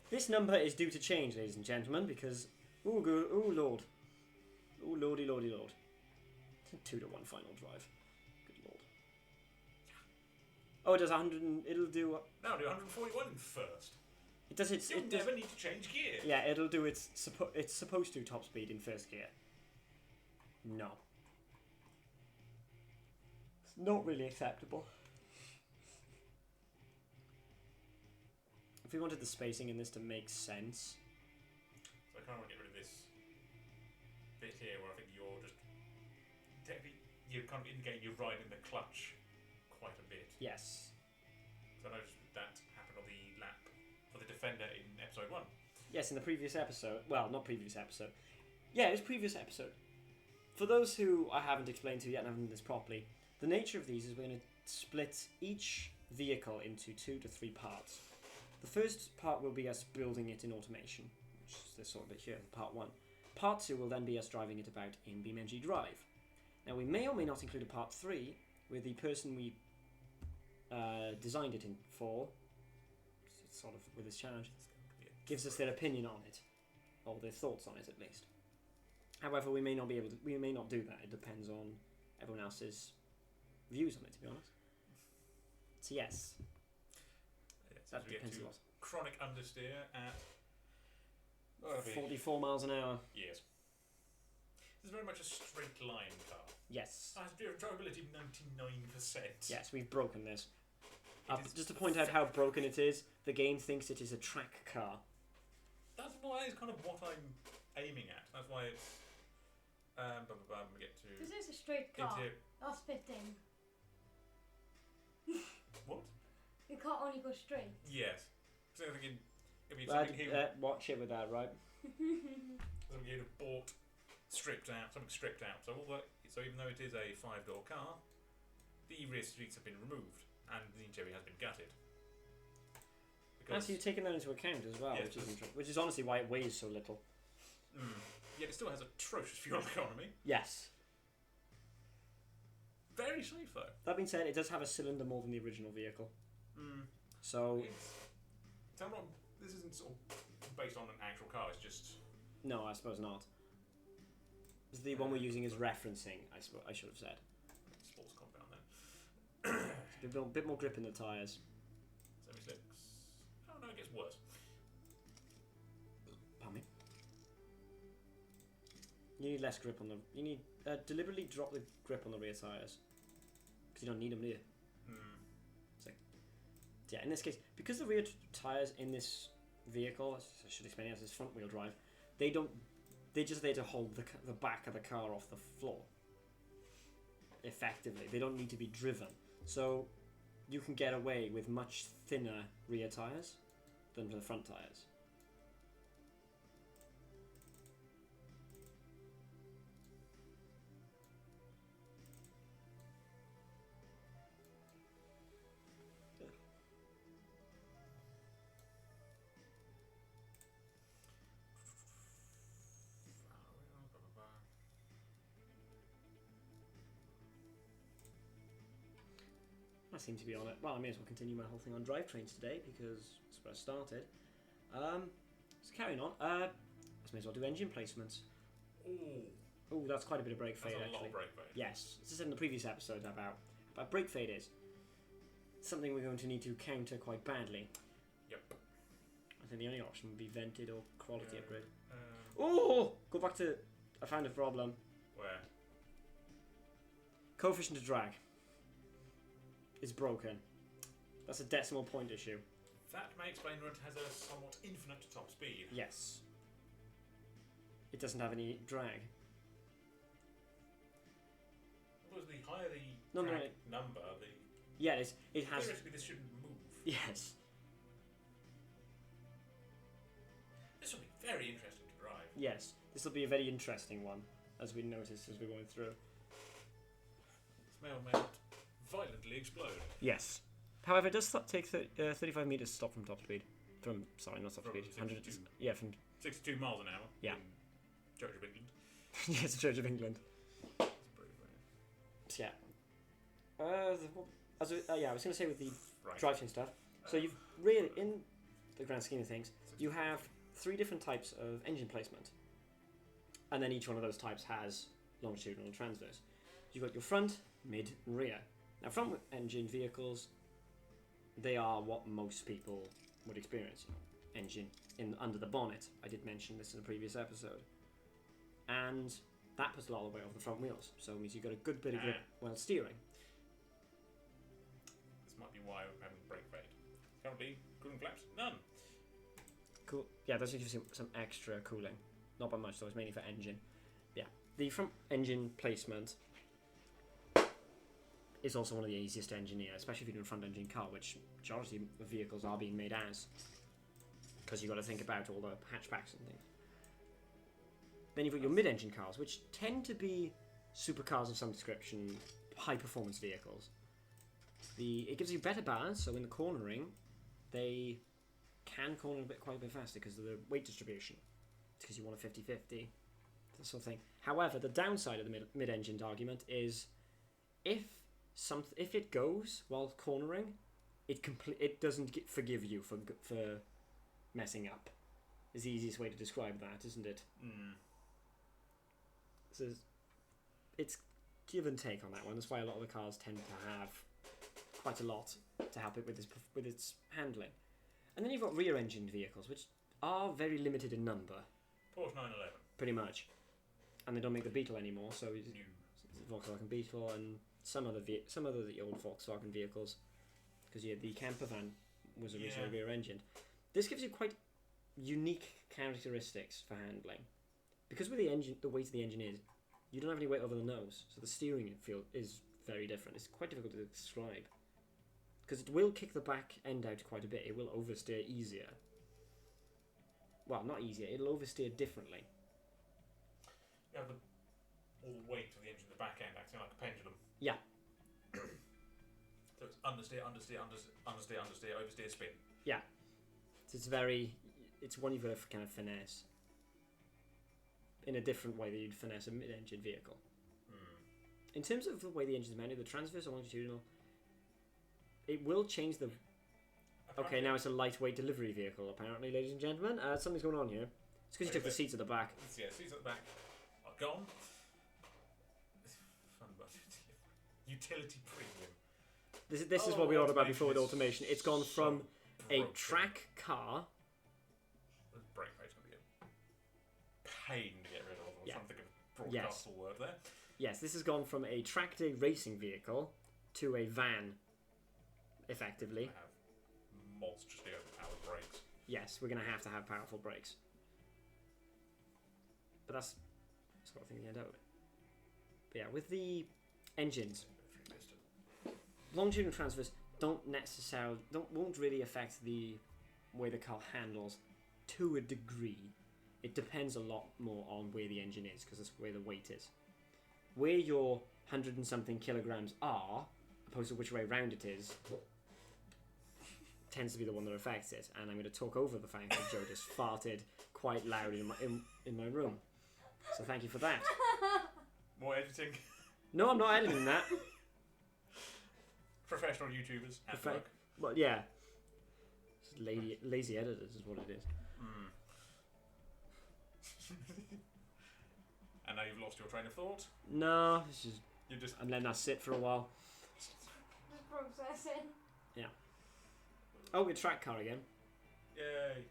This number is due to change, ladies and gentlemen, because... Ooh, good. Ooh, Lord. Ooh, lordy, lordy, lord. 2-1 final drive. Good lord. Oh, it does 100 and... It'll do... No, do 141 in first. It does its... You'll It never does, need to change gear. yeah, it'll do its... It's supposed to top speed in first gear. No. It's not really acceptable. If we wanted the spacing in this to make sense... So I kind of want to get rid of this bit here where I think you're just... Technically, you're kind of indicating you're riding the clutch quite a bit. Yes. So I noticed that happened on the lap for the Defender in episode 1. Yes, in the previous episode. Well, not previous episode. Yeah, it was previous episode. For those who I haven't explained to yet and haven't done this properly, the nature of these is we're going to split each vehicle into 2 to 3 parts. The first part will be us building it in automation, which is this sort of bit here, part 1. Part 2 will then be us driving it about in BeamNG Drive. Now we may or may not include a part 3 with the person we designed it in for, sort of with his challenge, gives us their opinion on it, or their thoughts on it at least. However, we may not be able to. We may not do that. It depends on everyone else's views on it, to be honest. So yes, So that depends a lot. Chronic understeer at 44 miles an hour. Yes. This is very much a straight line car. Yes. Drivability 99%. Yes, we've broken this. It is Just to point out how broken it is, the game thinks it is a track car. That's why it's kind of what I'm aiming at. That's why it's. We get to. This is a straight car. Into, That's fitting. what? The car only goes straight. Yes. So I'm thinking, if you something he watch it with that, right? something he'd have bought, stripped out, something stripped out. So even though it is a 5-door car, the rear seats have been removed and the interior has been gutted. And so you've taken that into account as well, Yes, which is honestly why it weighs so little. Yet it still has atrocious fuel economy. Yes. Very safe though. That being said, it does have a cylinder more than the original vehicle. So this isn't sort of based on an actual car. It's just no, I suppose not. It's the one we're using as referencing. I should have said. Sports compound then. It's a bit more grip in the tyres. Semi-slicks. Oh no, it gets worse. Pardon me. You need less grip on the. You need deliberately drop the grip on the rear tyres because you don't need them, do you? So, yeah, in this case, because the rear tyres in this vehicle, I should explain it as this front-wheel drive, they don't. They're just there to hold the back of the car off the floor. Effectively, they don't need to be driven. So, you can get away with much thinner rear tyres than the front tyres. I seem to be on it. Well, I may as well continue my whole thing on drivetrains today because that's where I started. So carrying on. I may as well do engine placements. Oh, that's quite a bit of brake fade That's a actually. lot of brake fade. Yes, as I said in the previous episode about brake fade is something we're going to need to counter quite badly. Yep. I think the only option would be vented or quality upgrade. Oh! Go back to. I found a problem. Where? Coefficient of drag is broken. That's a decimal point issue. That may explain why it has a somewhat infinite top speed. Yes. It doesn't have any drag. Because the higher the No, drag number, the Yeah, it has. theoretically this shouldn't move. Yes. This will be very interesting to drive. Yes. This will be a very interesting one, as we notice as we're going through. mail mount violently explode. Yes. However, it does take 35 meters to stop from top speed. Sorry, not top From speed. 62. Yeah, from 62 miles an hour. Yeah. In Church of England. yes, the Church of England. That's pretty funny. Yeah. I was going to say with the Right. drivetrain stuff. So you've really, in the grand scheme of things, you have 3 different types of engine placement, and then each one of those types has longitudinal and transverse. You've got your front, mid, and rear. Now, front engine vehicles, they are what most people would experience. Engine under the bonnet. I did mention this in a previous episode, and that puts a lot of the weight off the front wheels. So it means you've got a good bit of grip while steering. This might be why I'm having brake fade. Currently, cooling flaps, none. Cool. Yeah, those gives you some extra cooling. Not by much, though. It's mainly for engine. Yeah. The front engine placement is also one of the easiest to engineer, especially if you're doing a front engine car, which majority of vehicles are being made as. Because you've got to think about all the hatchbacks and things. Then you've got your mid-engine cars, which tend to be supercars of some description, high-performance vehicles. It gives you better balance, so in the cornering, they can corner quite a bit faster because of the weight distribution. Because you want a 50-50, that sort of thing. However, the downside of the mid-engined argument is if it goes while cornering, it doesn't forgive you for messing up. Is the easiest way to describe that, isn't it? So it's give and take on that one. That's why a lot of the cars tend to have quite a lot to help it with its handling. And then you've got rear-engined vehicles, which are very limited in number. Porsche 911. Pretty much. And they don't make the Beetle anymore, so Volkswagen Beetle and some other the old Volkswagen vehicles. Because the camper van was originally rear-engined. This gives you quite unique characteristics for handling. Because with the weight of the engine is, you don't have any weight over the nose, so the steering feel is very different. It's quite difficult to describe. Because it will kick the back end out quite a bit. It will oversteer easier. Well, not easier. It'll oversteer differently. You have all the weight of the engine at the back end acting like a pendulum. Yeah. So it's understeer, oversteer, spin. Yeah. So it's one you've got to kind of finesse. In a different way that you'd finesse a mid-engine vehicle. In terms of the way the engine's mounted, the transverse or longitudinal, it will change the... Okay, now it's a lightweight delivery vehicle, apparently, ladies and gentlemen. Something's going on here. It's because you took the seats at the back. Yeah, seats at the back are gone. Fun budget. Utility premium. This is what we ordered about before with automation. It's gone from a track car... The brake pade's going to be a pain to get rid of. I'm trying to think of a broadcastable word there. Yes, this has gone from a track day racing vehicle to a van, effectively. I have monstrously overpowered brakes. Yes, we're going to have powerful brakes. But that's the sort of thing you end up with. But yeah, with the engines, longitudinal transfers won't really affect the way the car handles to a degree. It depends a lot more on where the engine is, because that's where the weight is. Where your 100 and something kilograms are, opposed to which way round it is, tends to be the one that affects it. And I'm going to talk over the fact that Joe just farted quite loud in my room. So thank you for that. More editing. No, I'm not editing that. Professional YouTubers at work. Well, yeah. Lazy editors is what it is. And now you've lost your train of thought. No, I'm letting that sit for a while. Just processing. Yeah. Oh, we're track car again. Yay.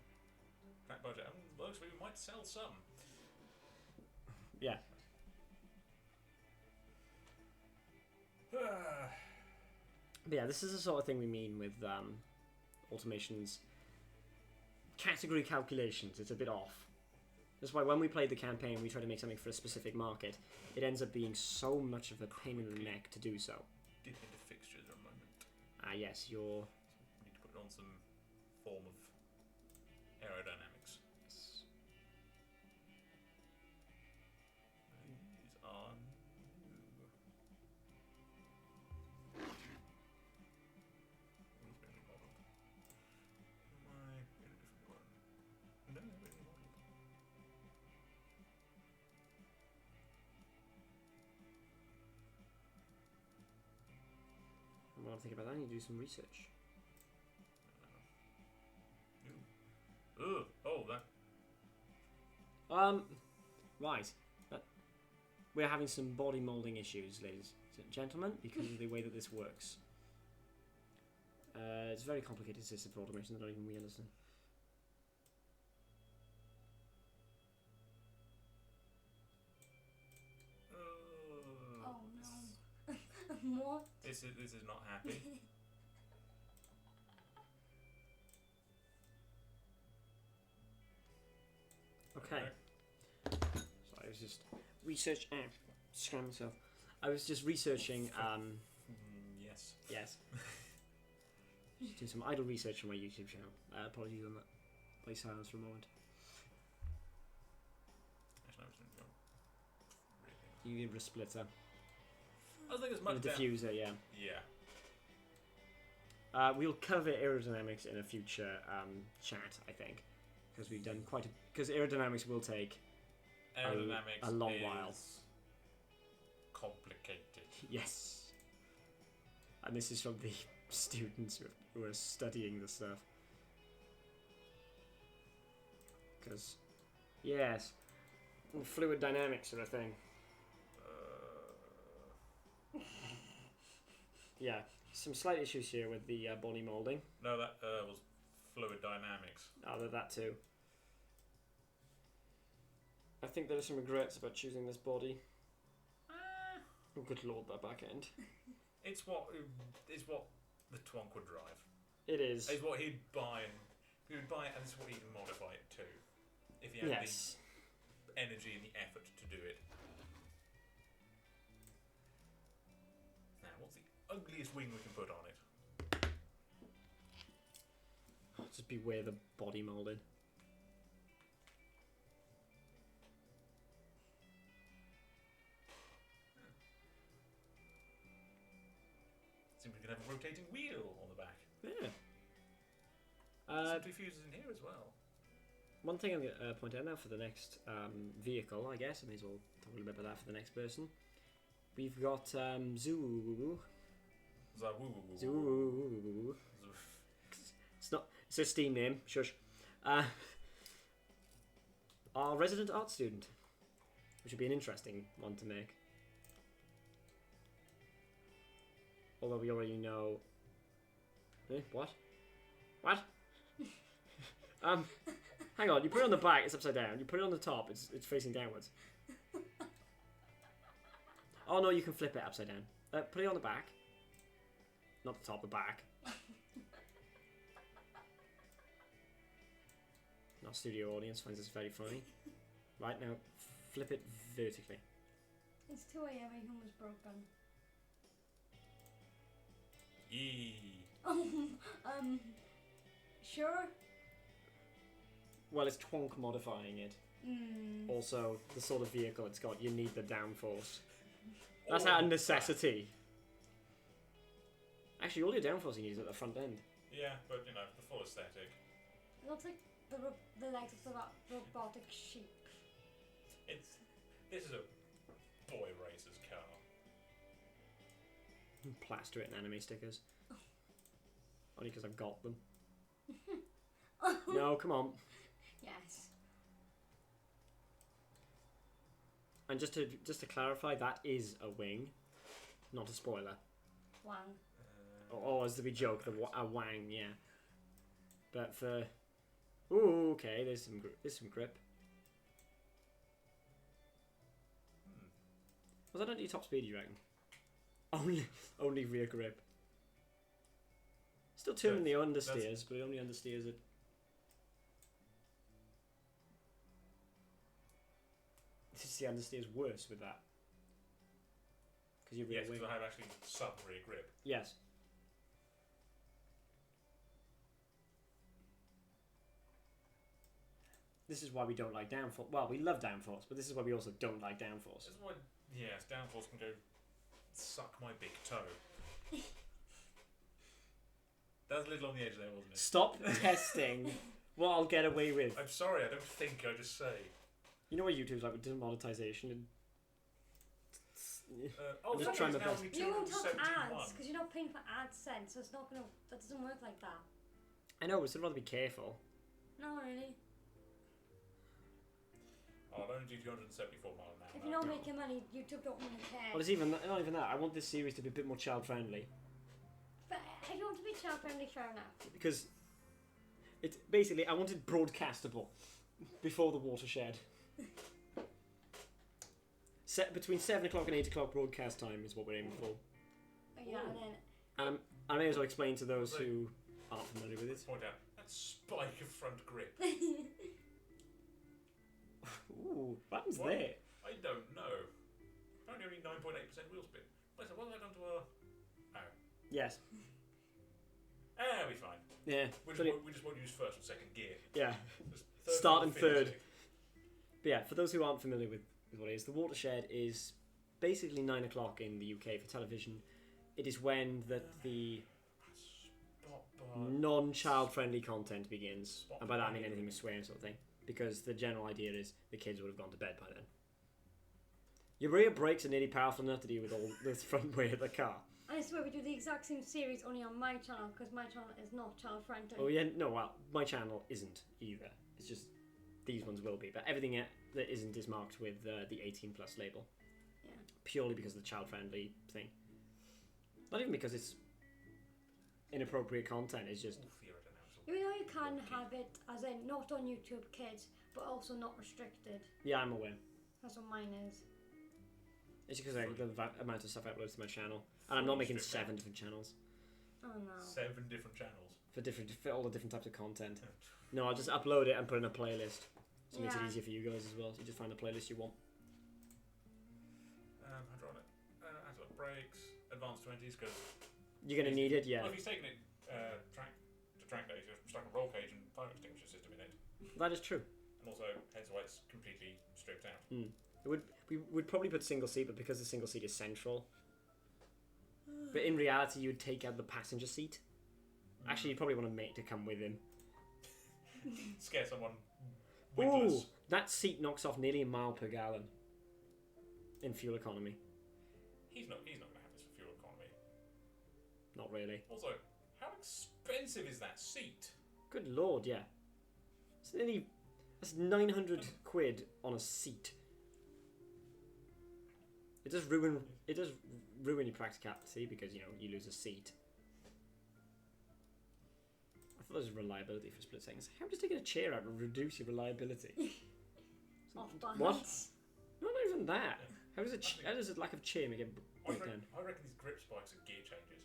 Track budget. Looks like we might sell some. Yeah. But yeah, this is the sort of thing we mean with automation's category calculations. It's a bit off. That's why when we played the campaign, we try to make something for a specific market. It ends up being so much of a pain in the neck to do so. Dip into fixtures for a moment. Yes, We need to put on some form of aerodynamics. These are new. think about that. I need to do some research. Ooh. Oh, that. Right. We're having some body molding issues, ladies and gentlemen, because of the way that this works. It's a very complicated system for automation that not even we understand. Oh no. What? This is not happy. Okay. So I was just scram myself. I was just researching. Yes. Yes. Just doing some idle research on my YouTube channel. Apologies on that. Play silence for a moment. You give it a splitter. I think it's much And a diffuser, yeah. Yeah. We'll cover aerodynamics in a future chat, I think, because we've done quite a. Because aerodynamics will take Aerodynamics a long is while. Complicated. Yes. And this is from the students who are studying the stuff. Because, yes, fluid dynamics are a thing. Yeah, some slight issues here with the body molding. No, that was fluid dynamics. Oh, that too. I think there are some regrets about choosing this body. Oh, good lord, that back end. It's what the Twonk would drive. It is. It's what he'd buy, and he would buy it, and it's what he'd modify it to, if he had Yes. the energy and the effort to do it. Now, what's the ugliest wing we can put on it? Just beware the body molded. Seems we can have a rotating wheel on the back. Yeah. Some diffusers in here as well. One thing I'm going to point out now for the next vehicle, I guess, I may as well talk a little bit about that for the next person. We've got Zoo. Zoo. It's not. It's a Steam name. Shush. Our resident art student, which would be an interesting one to make. Although we already know. What? What? Hang on. You put it on the back. It's upside down. You put it on the top. It's facing downwards. Oh no, you can flip it upside down. Put it on the back. Not the top, the back. Our studio audience finds this very funny. Right now, flip it vertically. It's 2 a.m. Everything was broken. Yee. Sure. Well, it's Twonk modifying it. Also, the sort of vehicle it's got, you need the downforce. That's out of necessity. Actually, all your downforce you need is at the front end. Yeah, but you know, the full aesthetic. It looks like the legs of the robotic sheep. This is a boy racer's car. Plaster it in anime stickers. Only because I've got them. No, come on. Yes. And just to clarify, that is a wing, not a spoiler. One. Or as the big joke, a wang, yeah. But for ooh, okay, there's some grip. Was that under your top speed, you reckon? Only rear grip. Still turning the understeers, but it only understeers it. This is the understeers worse with that. Because you're rear Yes, wing. because I have actually sub rear grip. Yes. This is why we don't like downforce. Well, we love downforce, but this is why we also don't like downforce. This is why, yes, downforce can go suck my big toe. That was a little on the edge there, wasn't it? Stop testing what I'll get away with. I'm sorry, I don't think, I just say. You know what YouTube's like with demonetization? I'm just trying my best. You won't have 271. ads because you're not paying for AdSense, so it's not gonna. That doesn't work like that. I know, but I'd rather be careful. No, really. I'll only do 274 miles an hour. If you're not making money, YouTube don't really care. Well, it's even not even that. I want this series to be a bit more child friendly But if you want to be child friendly, fair enough. because it's basically I want it broadcastable before the watershed. Set between 7 o'clock and 8 o'clock broadcast time is what we're aiming for. Oh, yeah, and then. I may as well explain to those who aren't familiar with it. Point out that spike of front grip. Ooh, what happens What? there? I don't know. Apparently only 9.8% wheel spin. Wait, so what have I done to our... Oh. Yes. We'll be fine. Yeah. We just won't use first and second gear. Yeah. Just Start and finish third. it. But yeah, for those who aren't familiar with what it is, the watershed is basically 9 o'clock in the UK for television. It is when the Spot bar. non-child friendly content begins, Spot and by that I mean bar. anything with swearing sort of thing, because the general idea is the kids would have gone to bed by then. Your rear brakes are nearly powerful enough to deal with all the front weight of the car. I swear we do the exact same series only on my channel because my channel is not child friendly. Oh yeah, no, well, my channel isn't either. It's just these ones will be, but everything that isn't is marked with the 18 plus label. Yeah. Purely because of the child friendly thing. Not even because it's inappropriate content. It's just You know you can have it as in not on YouTube Kids, but also not restricted. yeah, I'm aware. That's what mine is. It's because of the amount of stuff I upload to my channel, and I'm not making 7 different channels Oh no. 7 different channels. for all the different types of content. No, I'll just upload it and put in a playlist. So it makes it Yeah. easier for you guys as well. So you just find the playlist you want. Hydraulic. Hydraulic brakes. Advanced 20s because... You're gonna need it, yeah. Well, if he's taken it track days, you're stuck a roll cage and fire extinguisher system in it. That is true. And also, heads why it's completely stripped out. We would probably put single seat, but because the single seat is central. But in reality, you would take out the passenger seat. Actually, you probably want a mate to come with him. Scare someone Ooh, windless. that seat knocks off nearly a mile per gallon in fuel economy. He's not going to have this for fuel economy. Not really. Also, how expensive is that seat? Good lord, yeah. That's 900 quid on a seat. It does ruin your practicality because you lose a seat. I thought there was reliability for a split second. How does taking a chair out reduce your reliability? Off balance. What? Not even that. How does a lack of chair make it break down? I reckon these grip spikes are gear changes.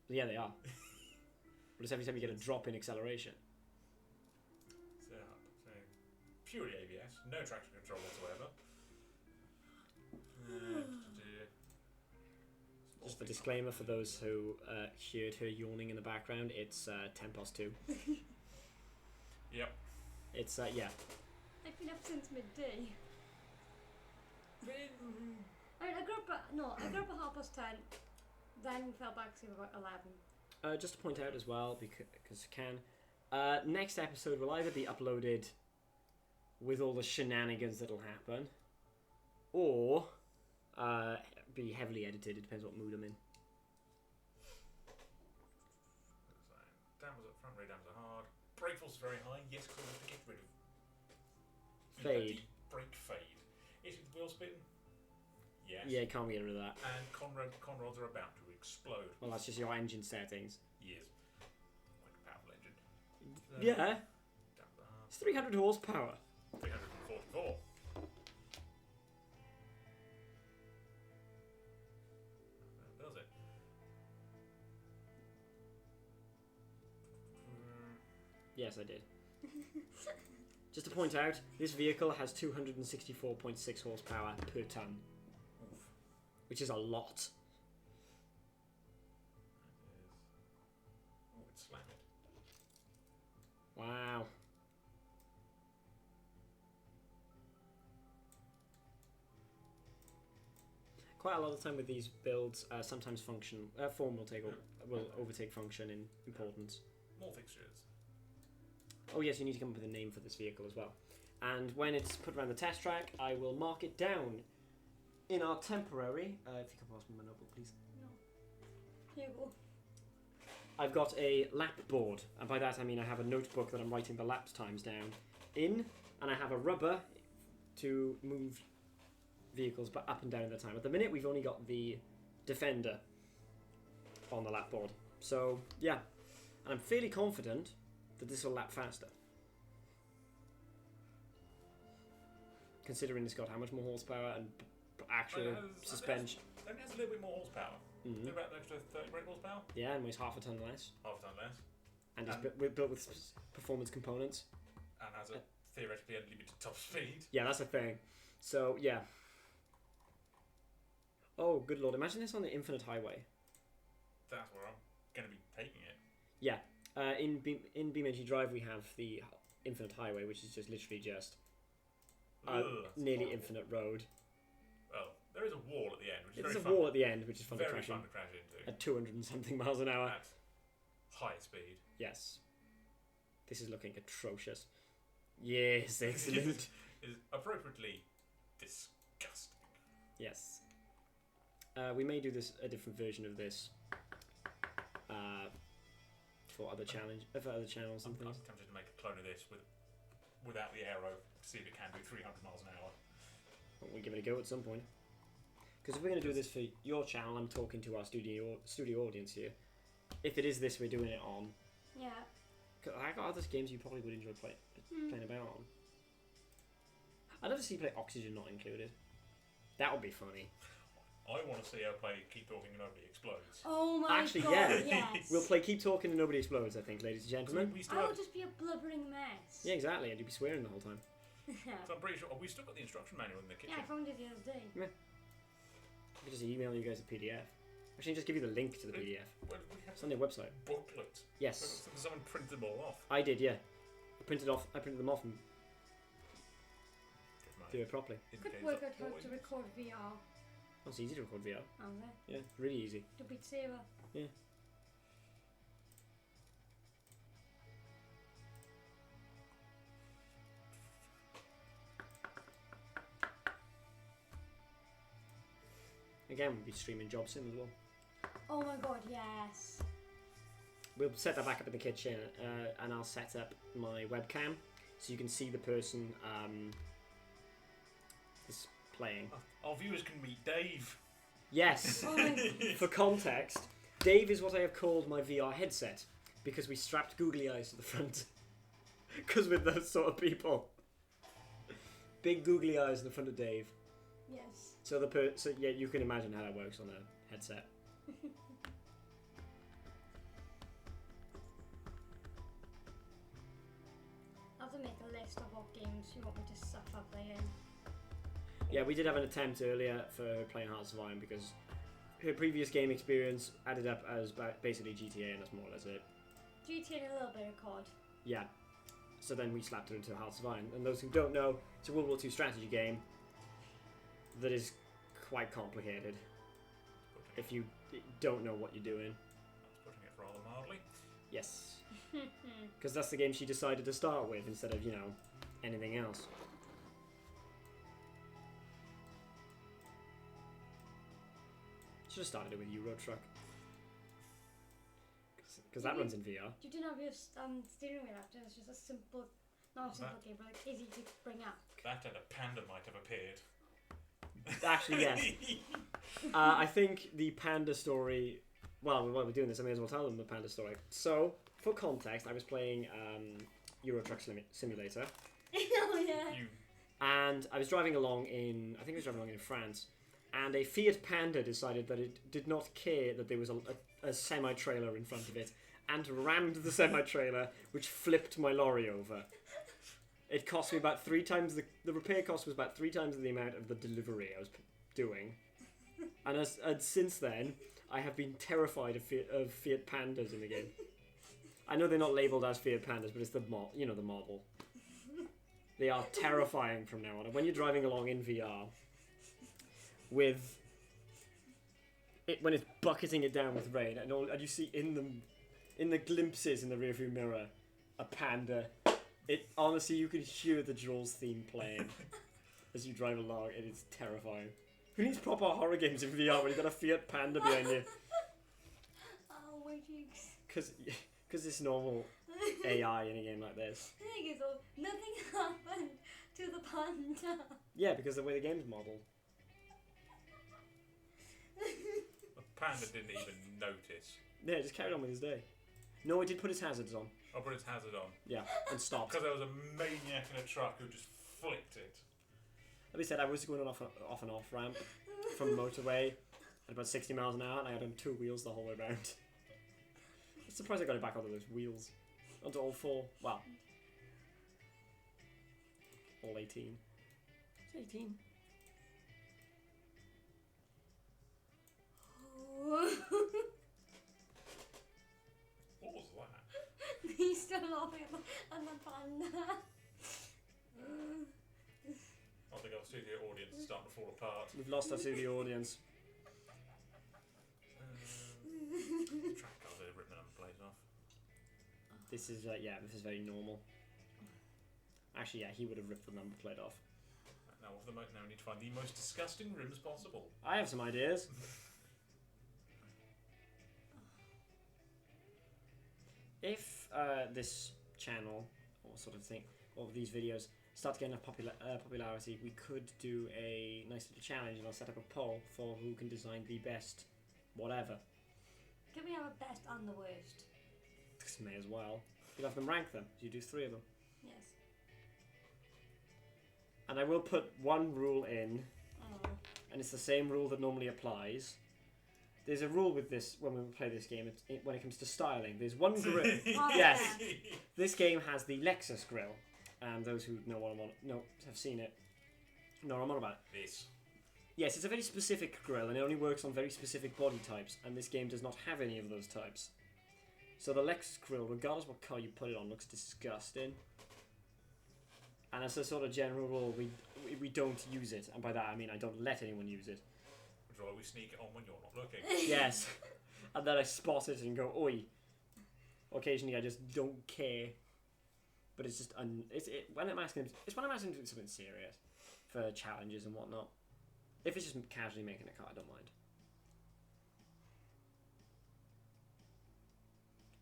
Yeah, they are. But it's every time you get a drop in acceleration. So purely ABS, no traction control whatsoever. Just a disclaimer for those who heard her yawning in the background. It's 10 past 2. Yep. It's yeah. I've been up since midday. I mean, I got up at 10:30, then fell back to about 11. Just to point out as well, because I can, next episode will either be uploaded with all the shenanigans that'll happen, or be heavily edited. It depends what mood I'm in. Dampers up front, rear dampers are hard. Brake force is very high. Yes, because I have to get rid of Fade. brake fade. Is it the wheel spin? Yes. Yeah, you can't get rid of that. And conrods are about to explode. Well, that's just your engine settings. Yes. Like a powerful engine. Yeah, Dampers are hard. it's 300 horsepower. 344. That does it. Yes, I did. Just to point out, this vehicle has 264.6 horsepower per ton, which is a lot. Oh, it's slammed. Wow. Quite a lot of the time with these builds, sometimes form will overtake function in importance. More fixtures. Oh yes, you need to come up with a name for this vehicle as well. And when it's put around the test track, I will mark it down in our temporary, if you can pass me my notebook, please. No. Here you go. I've got a lap board, and by that I mean I have a notebook that I'm writing the lap times down in, and I have a rubber to move vehicles but up and down in the time. At the minute, we've only got the Defender on the lap board. So, yeah. And I'm fairly confident that this will lap faster. Considering it's got how much more horsepower and actual suspension. Then it has a little bit more horsepower. Mm-hmm. About an extra 30 brake horsepower. Yeah, and weighs half a ton less. Half a ton less. And it's built with performance components. And has a theoretically unlimited top speed. Yeah, that's the thing. So, yeah. Oh, good lord. Imagine this on the Infinite Highway. That's where I'm going to be taking it. Yeah. In BeamNG Drive, we have the Infinite Highway, which is just literally just nearly horrible. infinite road. Well, there is a wall at the end, which is There's very a fun. wall at the end, which is fun to Very crash fun in to crash into. at 200 and something miles an hour. At high speed. Yes. This is looking atrocious. Yes, excellent. Is appropriately disgusting. Yes. We may do a different version of this for other channels and I'm things. tempted to make a clone of this without the aero to see if it can do 300 miles an hour. We'll give it a go at some point. Because if we're going to do this for your channel, I'm talking to our studio audience here. If it is this we're doing it on, Yeah. cause I got other games you probably would enjoy playing about on. I'd love to see you play Oxygen not included. That would be funny. I want to see her play Keep Talking and Nobody Explodes. Oh my Actually, god, yeah. yes. We'll play Keep Talking and Nobody Explodes, I think, ladies and gentlemen. We still I have, will just be a blubbering mess. Yeah, exactly, and you'd be swearing the whole time. so I'm pretty sure we still got the instruction manual in the kitchen. Yeah, I found it the other day. I could just email you guys a PDF. Actually, just give you the link to the PDF. Well, we have It's on their website. booklet. Yes, Someone printed them all off. I did, yeah. I printed them off and do it properly. Could work out how to record VR. Oh, it's easy to record VR. On there. Yeah, really easy. To Beat Saber. Yeah. Again, we'll be streaming Job Sim as well. Oh my god, yes. We'll set that back up in the kitchen, and I'll set up my webcam so you can see the person is playing. Our viewers can meet Dave. Yes. Oh my god. For context, Dave is what I have called my VR headset because we strapped googly eyes to the front. Because we're those sort of people. Big googly eyes in the front of Dave. Yes. So so yeah, you can imagine how that works on a headset. I'll have to make a list of what games you want me to suffer playing. Yeah, we did have an attempt earlier for her playing Hearts of Iron because her previous game experience added up as basically GTA, and that's more or less it. GTA and a little bit of COD. Yeah. So then we slapped her into Hearts of Iron. And those who don't know, it's a World War II strategy game that is quite complicated if you don't know what you're doing. I was putting it rather mildly. Yes. Because that's the game she decided to start with instead of, anything else. Should have started it with Euro Truck. Because that runs in VR. You didn't have your steering wheel after, it's just a simple, not a simple game, but like easy to bring up. That and a panda might have appeared. Actually, yes. I think the panda story... Well, while we're doing this, I may as well tell them the panda story. So, for context, I was playing Euro Truck Simulator. Oh, yeah. And I was driving along in France, and a Fiat Panda decided that it did not care that there was a semi-trailer in front of it, and rammed the semi-trailer, which flipped my lorry over. It cost me about 3 times the repair cost was about 3 times the amount of the delivery I was doing, and since then I have been terrified of Fiat Pandas in the game. I know they're not labelled as Fiat Pandas, but it's the model. They are terrifying from now on. And when you're driving along in VR, when it's bucketing it down with rain, and you see in the glimpses in the rearview mirror a panda. It honestly, you can hear the Jaws theme playing as you drive along. It is terrifying. Who needs proper horror games in VR when you've got a Fiat Panda behind you? Oh, my cheeks. Because it's normal AI in a game like this. The thing is, though, nothing happened to the panda. Yeah, because the way the game's modelled. The panda didn't even notice. Yeah, just carried on with his day. No, it did put his hazards on. I put its hazard on. Yeah, and stopped. Because there was a maniac in a truck who just flicked it. Like I said, I was going on off and off ramp from the motorway at about 60 miles an hour, and I had on 2 wheels the whole way around. I'm surprised I got it back onto those wheels. Onto all 4. Well, all 18. It's 18. What was that? He's still laughing at the panda. I think our studio audience is starting to fall apart. We've lost our studio audience. Track card, they've ripped the number plates off. This is this is very normal. Actually, yeah, he would have ripped the number plate off. Now, now we need to find the most disgusting rims possible. I have some ideas. If this channel or sort of thing, or these videos start to get enough popularity, we could do a nice little challenge, and I'll set up a poll for who can design the best whatever. Can we have a best and the worst? May as well. You'll have them rank them. You do 3 of them. Yes. And I will put one rule in, Oh. and it's the same rule that normally applies. There's a rule with this when we play this game. When it comes to styling, there's one grill. Oh, Yes. yeah. This game has the Lexus grill, and those who know what I'm on, have seen it, know what I'm on about. This. Yes, it's a very specific grill, and it only works on very specific body types, and this game does not have any of those types. So the Lexus grill, regardless what car you put it on, looks disgusting. And as a sort of general rule, we don't use it, and by that I mean I don't let anyone use it. Which is why we sneak it on when you're not looking. Yes, and then I spot it and go, oi. Occasionally I just don't care, but it's just when I'm asking to do something serious for challenges and whatnot. If it's just casually making a car, I don't mind.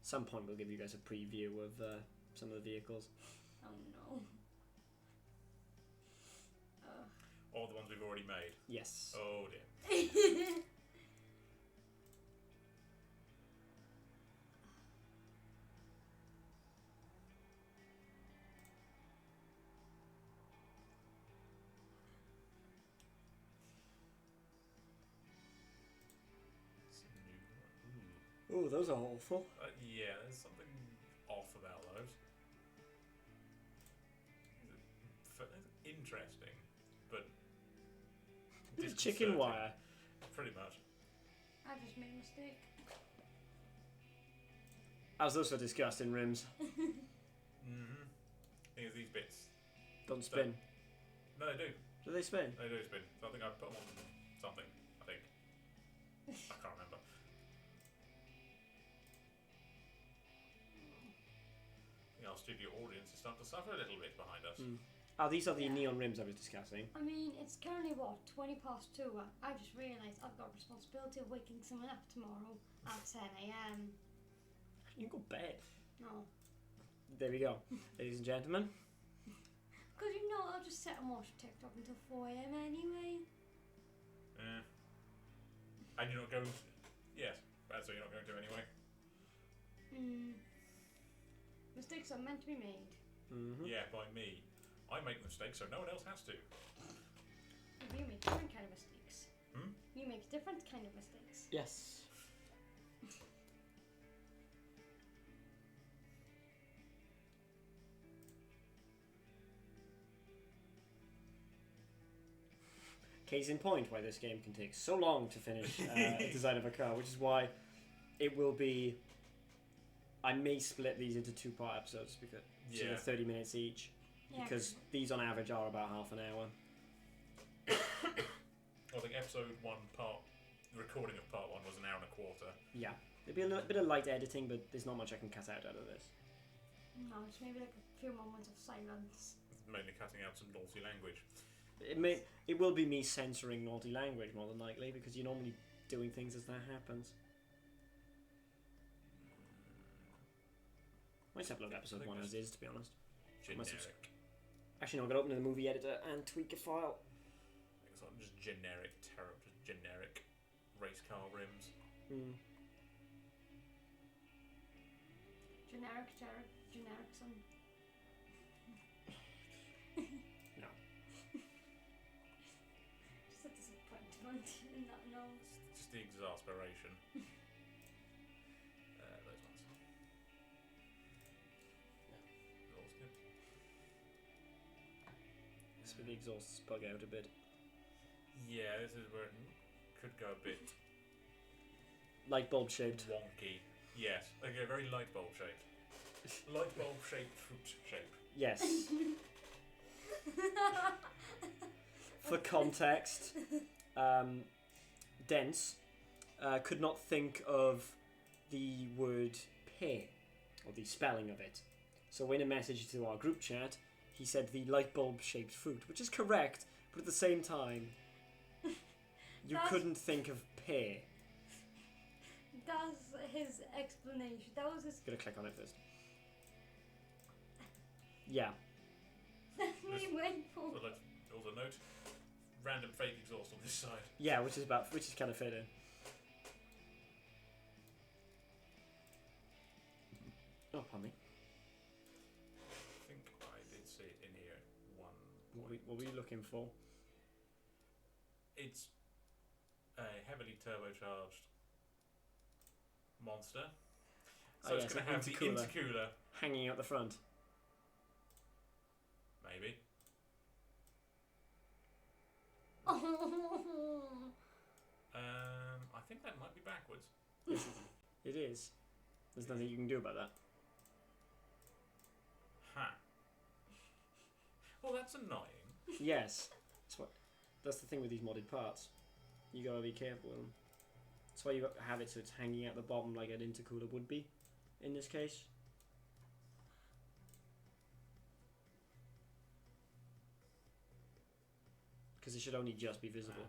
Some point we'll give you guys a preview of some of the vehicles. Oh no. All the ones we've already made. Yes. Oh dear. Oh, those are awful. Yeah, there's something off about those. Interesting, but Chicken wire. Pretty much. I just made a mistake. As those are disgusting rims. Mm-hmm. Thing is, these bits Don't spin. No, they do. Do they spin? They do spin. So I think I put them on something. I think. I can't remember. I think our studio audience is starting to suffer a little bit behind us. Mm. Oh, these are the neon rims I was discussing. I mean, it's currently what, 20 past 2. I just realised I've got a responsibility of waking someone up tomorrow at 10 a.m. You can go bed. No. There we go. Ladies and gentlemen. Because you know, I'll just sit and watch TikTok until 4 a.m. anyway. Yeah. And you're not going to... Yes, that's what you're not going to anyway. Mistakes are meant to be made. Mm-hmm. Yeah, by me. I make mistakes so no one else has to. You make different kind of mistakes. Hmm? You make different kind of mistakes. Yes. Case in point why this game can take so long to finish a design of a car, which is why it will be... I may split these into 2-part episodes because sort of 30 minutes each, Yeah. because these on average are about half an hour. I think episode 1 the recording of part 1 was an hour and a quarter. Yeah, there'll be a little bit of light editing, but there's not much I can cut out of this. No, just maybe like a few moments of silence. Mainly cutting out some naughty language. It will be me censoring naughty language more than likely because you're normally doing things as that happens. Might upload episode 1 as is, to be honest. Generic. Actually, no, I'm gonna open the movie editor and tweak a file. It's not just generic terrible, just generic race car rims. Generic son. No. Just a disappointment in that nose. It's just the exasperation. Those ones. All's good. This with the exhausts bug out a bit. Yeah, this is where it could go a bit Light bulb shaped. wonky. Yes, okay, very light bulb shaped. Light bulb shaped fruit shape. Yes. For context, Dense could not think of the word pear, or the spelling of it. So in a message to our group chat, he said the light bulb shaped fruit, which is correct, but at the same time, you couldn't think of pear. That's his explanation. That was his. Gotta click on it first. Yeah. We went for. So let's also note random fake exhaust on this side. Yeah, which is kind of fitting. Oh, pardon me. I think I did see it in here one What point. were you looking for? It's a heavily turbocharged monster. So Oh, it's yes, going to an have the intercooler. intercooler, Hanging out the front. maybe. I think that might be backwards. It is. There's nothing you can do about that. Ha. Well, that's annoying. Yes. That's the thing with these modded parts. You gotta be careful with them. That's why you have it so it's hanging out the bottom like an intercooler would be, in this case. Because it should only just be visible.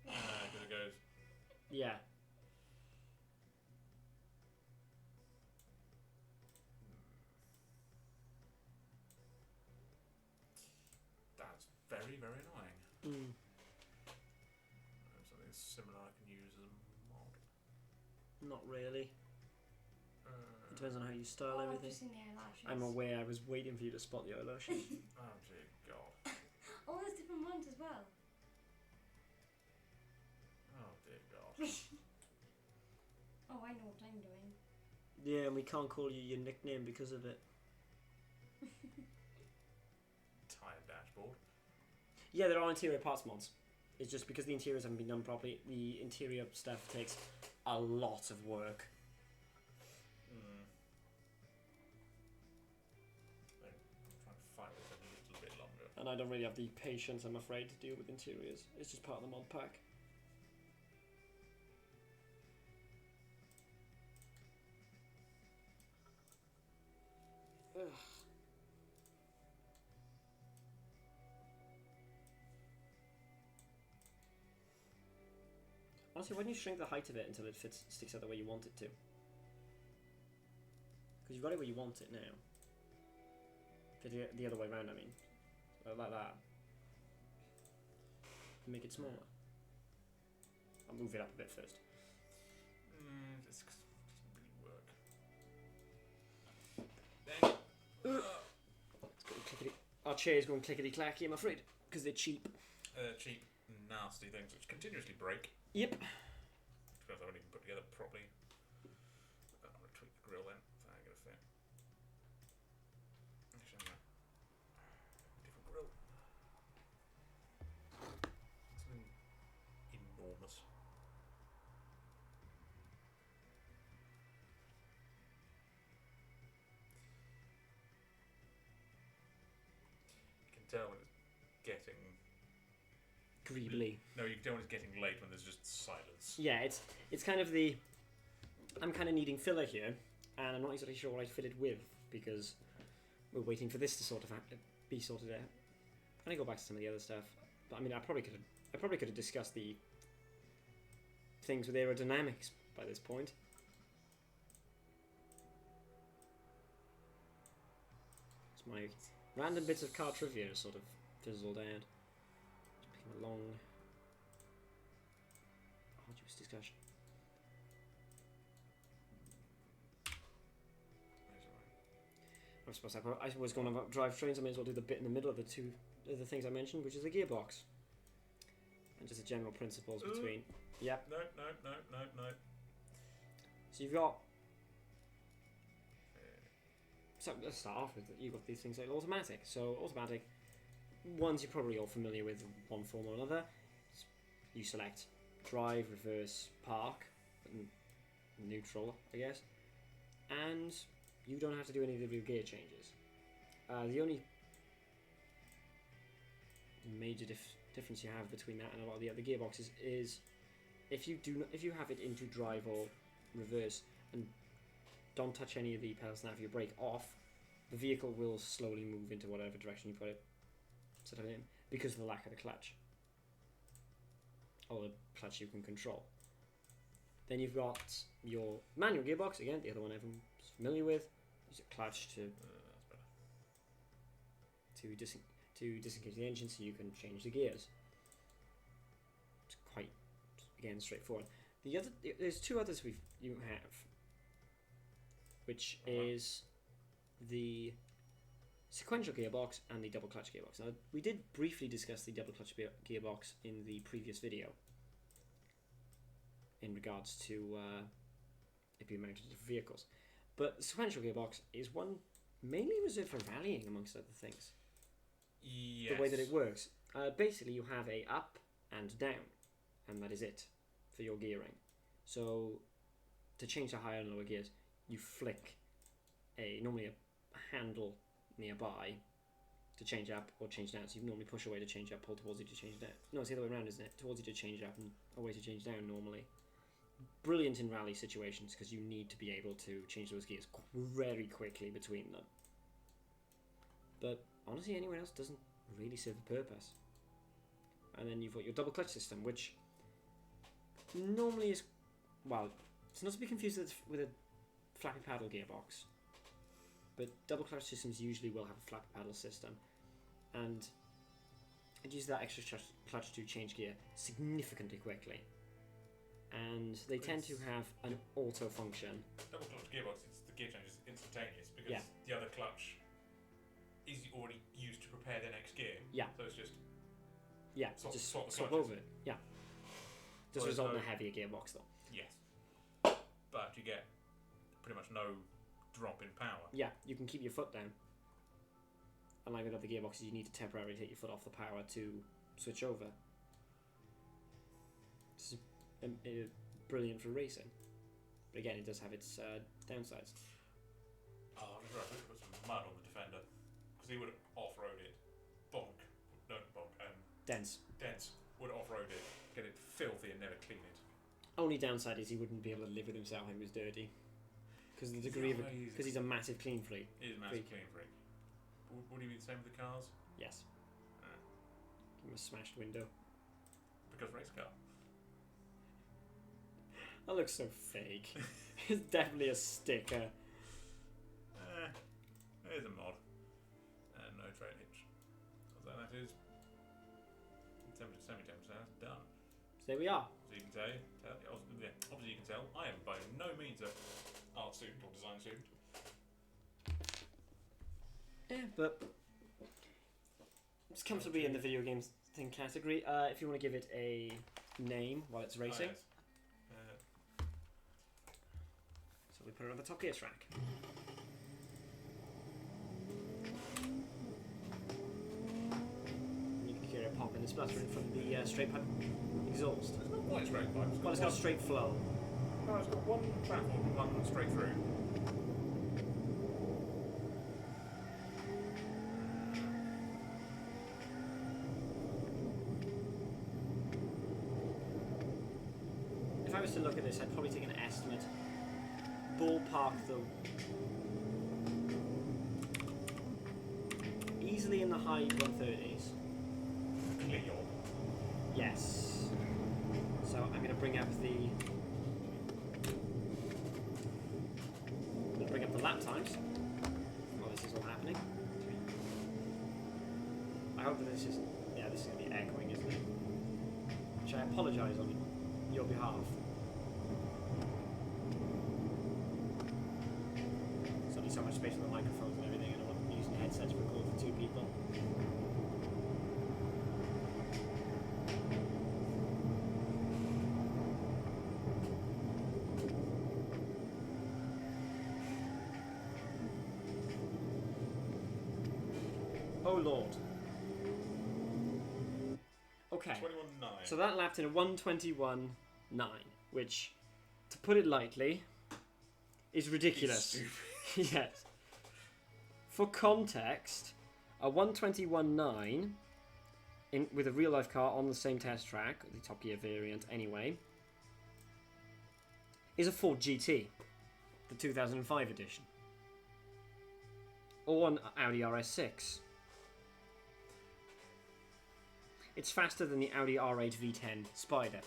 Because it goes. Yeah. That's very, very annoying. Mm. Something similar I can use as a mod. Not really. It depends on how you style I've everything. just seen the eyelashes. I'm aware. I was waiting for you to spot the eyelashes. Oh dear God. Oh, there's different ones as well. Oh dear God. Oh, I know what I'm doing. Yeah, and we can't call you your nickname because of it. Tired dashboard. Yeah, there are interior parts mods. It's just because the interiors haven't been done properly, the interior stuff takes a lot of work. I'm trying to fight this a little bit longer. And I don't really have the patience, I'm afraid, to deal with interiors. It's just part of the mod pack. Ugh. Honestly, why don't you shrink the height of it until it sticks out the way you want it to? Because you've got it where you want it now. The other way around, I mean. Like that. Make it smaller. I'll move it up a bit first. This doesn't really work. Then, It's going clickety. Our chair's going clickety clacky, I'm afraid, because they're cheap. cheap, nasty things which continuously break. Yep. Because I haven't even put together properly. I'm going to tweak the grill then. If that ain't going to fit. Actually, I'm going to different grill. Something enormous. You can tell when it's getting. Greebly. No, you can tell when it's getting late when there's just silence. Yeah, it's kind of the. I'm kind of needing filler here, and I'm not exactly sure what I fit it with because we're waiting for this to sort of be sorted out. I'm gonna go back to some of the other stuff, but I mean, I probably could have discussed the things with aerodynamics by this point. It's my random bits of car trivia sort of fizzled out. It's become a long, arduous discussion. I was going to drive trains. I may as well do the bit in the middle of the two other things I mentioned, which is the gearbox and just the general principles between. Yeah. No. So you've got. So let's start off with you've got these things like automatic. So automatic, ones you're probably all familiar with in one form or another. You select drive, reverse, park, and neutral, I guess, and you don't have to do any of the real gear changes. The only major difference you have between that and a lot of the other gearboxes is if you have it into drive or reverse and don't touch any of the pedals now, if you brake off, the vehicle will slowly move into whatever direction you put it set it in because of the lack of the clutch. Or the clutch you can control. Then you've got your manual gearbox, again, the other one everyone's familiar with. Use a clutch to disengage the engine so you can change the gears. It's quite, again, straightforward. There's two others you have, which is the sequential gearbox and the double clutch gearbox. Now, we did briefly discuss the double clutch gearbox in the previous video in regards to it being mounted to vehicles. But the sequential gearbox is one mainly reserved for rallying, amongst other things. Yes. The way that it works. Basically, you have a up and down, and that is it for your gearing. So, to change the higher and lower gears, you flick normally a handle nearby to change up or change down. So you normally push away to change up, pull towards you to change down. No, it's the other way around, isn't it? Towards you to change up and away to change down normally. Brilliant in rally situations because you need to be able to change those gears very quickly between them. But honestly, anyone else doesn't really serve a purpose. And then you've got your double clutch system, which normally is, well, it's not to be confused with a flappy paddle gearbox. But double clutch systems usually will have a flappy paddle system, and it uses that extra clutch to change gear significantly quickly. And they tend to have an auto function. Double clutch gearbox, the gear change is instantaneous because the other clutch is already used to prepare the next gear. Yeah. So it's just swap over it. Yeah. Does result in a heavier gearbox though. Yes. But you get pretty much no drop in power. Yeah, you can keep your foot down. Unlike with other gearboxes, you need to temporarily take your foot off the power to switch over. This is brilliant for racing. But again, it does have its downsides. Oh, I put some mud on the Defender because he would have off-roaded. Dense would off-road it, get it filthy and never clean it. Only downside is he wouldn't be able to live with himself if he was dirty. Because the degree because he's a massive clean freak. He is a massive clean freak. Would he be the same with the cars? Yes. Give him a smashed window. Because race car. That looks so fake. It's definitely a sticker. There's a mod. And no trail hitch. So that is 70% done. So there we are. So you can obviously you can tell, I am by no means a art student or design student. Yeah, but it's comfortably in the video games thing category. If you want to give it a name while it's racing. Yes. So we put it on the Top Gear track. You can hear it pop and spluttering from the straight pipe exhaust. It's not quite a straight pipe. Well, it's got a straight flow. No, it's got one travel and one straight through. If I was to look at this, I'd probably take an estimate ballpark though. Easily in the high 130s. Clear. Yes. So I'm going to bring up the lap times while this is all happening. I hope that this is this is going to be echoing, isn't it? Which I apologise on your behalf. There's only so much space for the microphones and everything, and I'm using headsets to record for 2 people. Oh Lord. Okay. 21.9. So that lapped in a 1:21.9, which, to put it lightly, is ridiculous. Yes. For context, a 1:21.9 with a real life car on the same test track, the Top Gear variant anyway, is a Ford GT, the 2005 edition, or an Audi RS6. It's faster than the Audi R8 V10 Spider.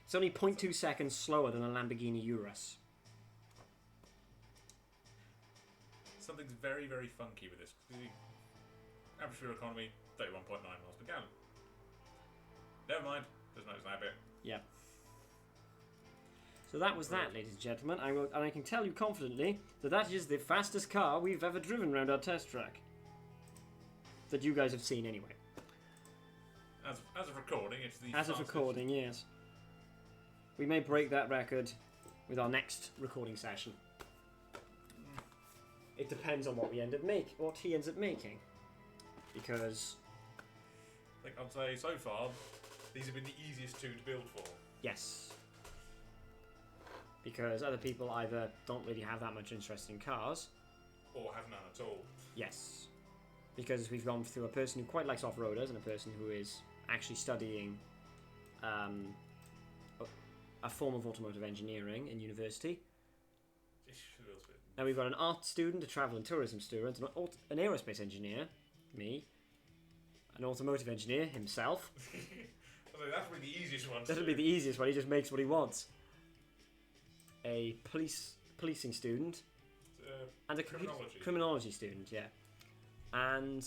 It's only 0.2 seconds slower than a Lamborghini Urus. Something's very, very funky with this. The average fuel economy, 31.9 miles per gallon. Never mind, doesn't notice that bit. Yeah. So that was that, ladies and gentlemen. And I can tell you confidently that that is the fastest car we've ever driven around our test track. That you guys have seen anyway. As of recording, it's the As of recording, yes. We may break that record with our next recording session. It depends on what he ends up making. Because I think I'd say so far, these have been the easiest 2 to build for. yes. Because other people either don't really have that much interest in cars. Or have none at all. Yes. Because we've gone through a person who quite likes off-roaders and a person who is actually studying a form of automotive engineering in university. Now we've got an art student, a travel and tourism student, an aerospace engineer, me, an automotive engineer, himself. That would be the easiest one. That'll be the easiest one, he just makes what he wants. A policing student, and a criminology student, yeah. And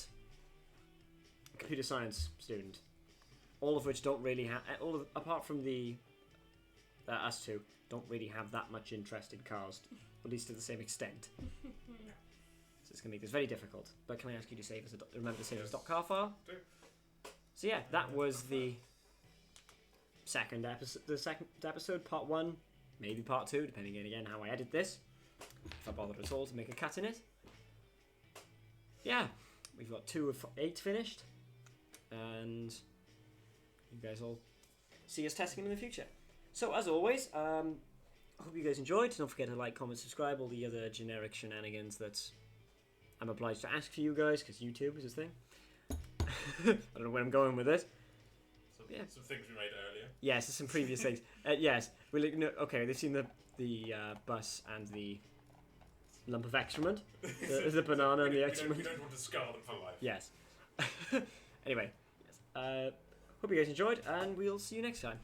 a computer science student. All of which don't really have, apart from us two, don't really have that much interest in cars, at least to the same extent. So it's going to make this very difficult. But can I ask you to remember to save us .car file? Do. So yeah, that was the second episode, part 1, maybe part 2, depending again how I edit this. If I bother at all to make a cut in it. Yeah, we've got 2 of 8 finished, and you guys will see us testing them in the future. So as always, I hope you guys enjoyed. Don't forget to like, comment, subscribe, all the other generic shenanigans that I'm obliged to ask for you guys, because YouTube is a thing. I don't know where I'm going with this. Some things we made earlier. Yes, some previous things. Yes, okay, they've seen the bus and the lump of excrement, the banana and the excrement. We don't want to scar them for life. Yes. Anyway, yes. Hope you guys enjoyed, and we'll see you next time.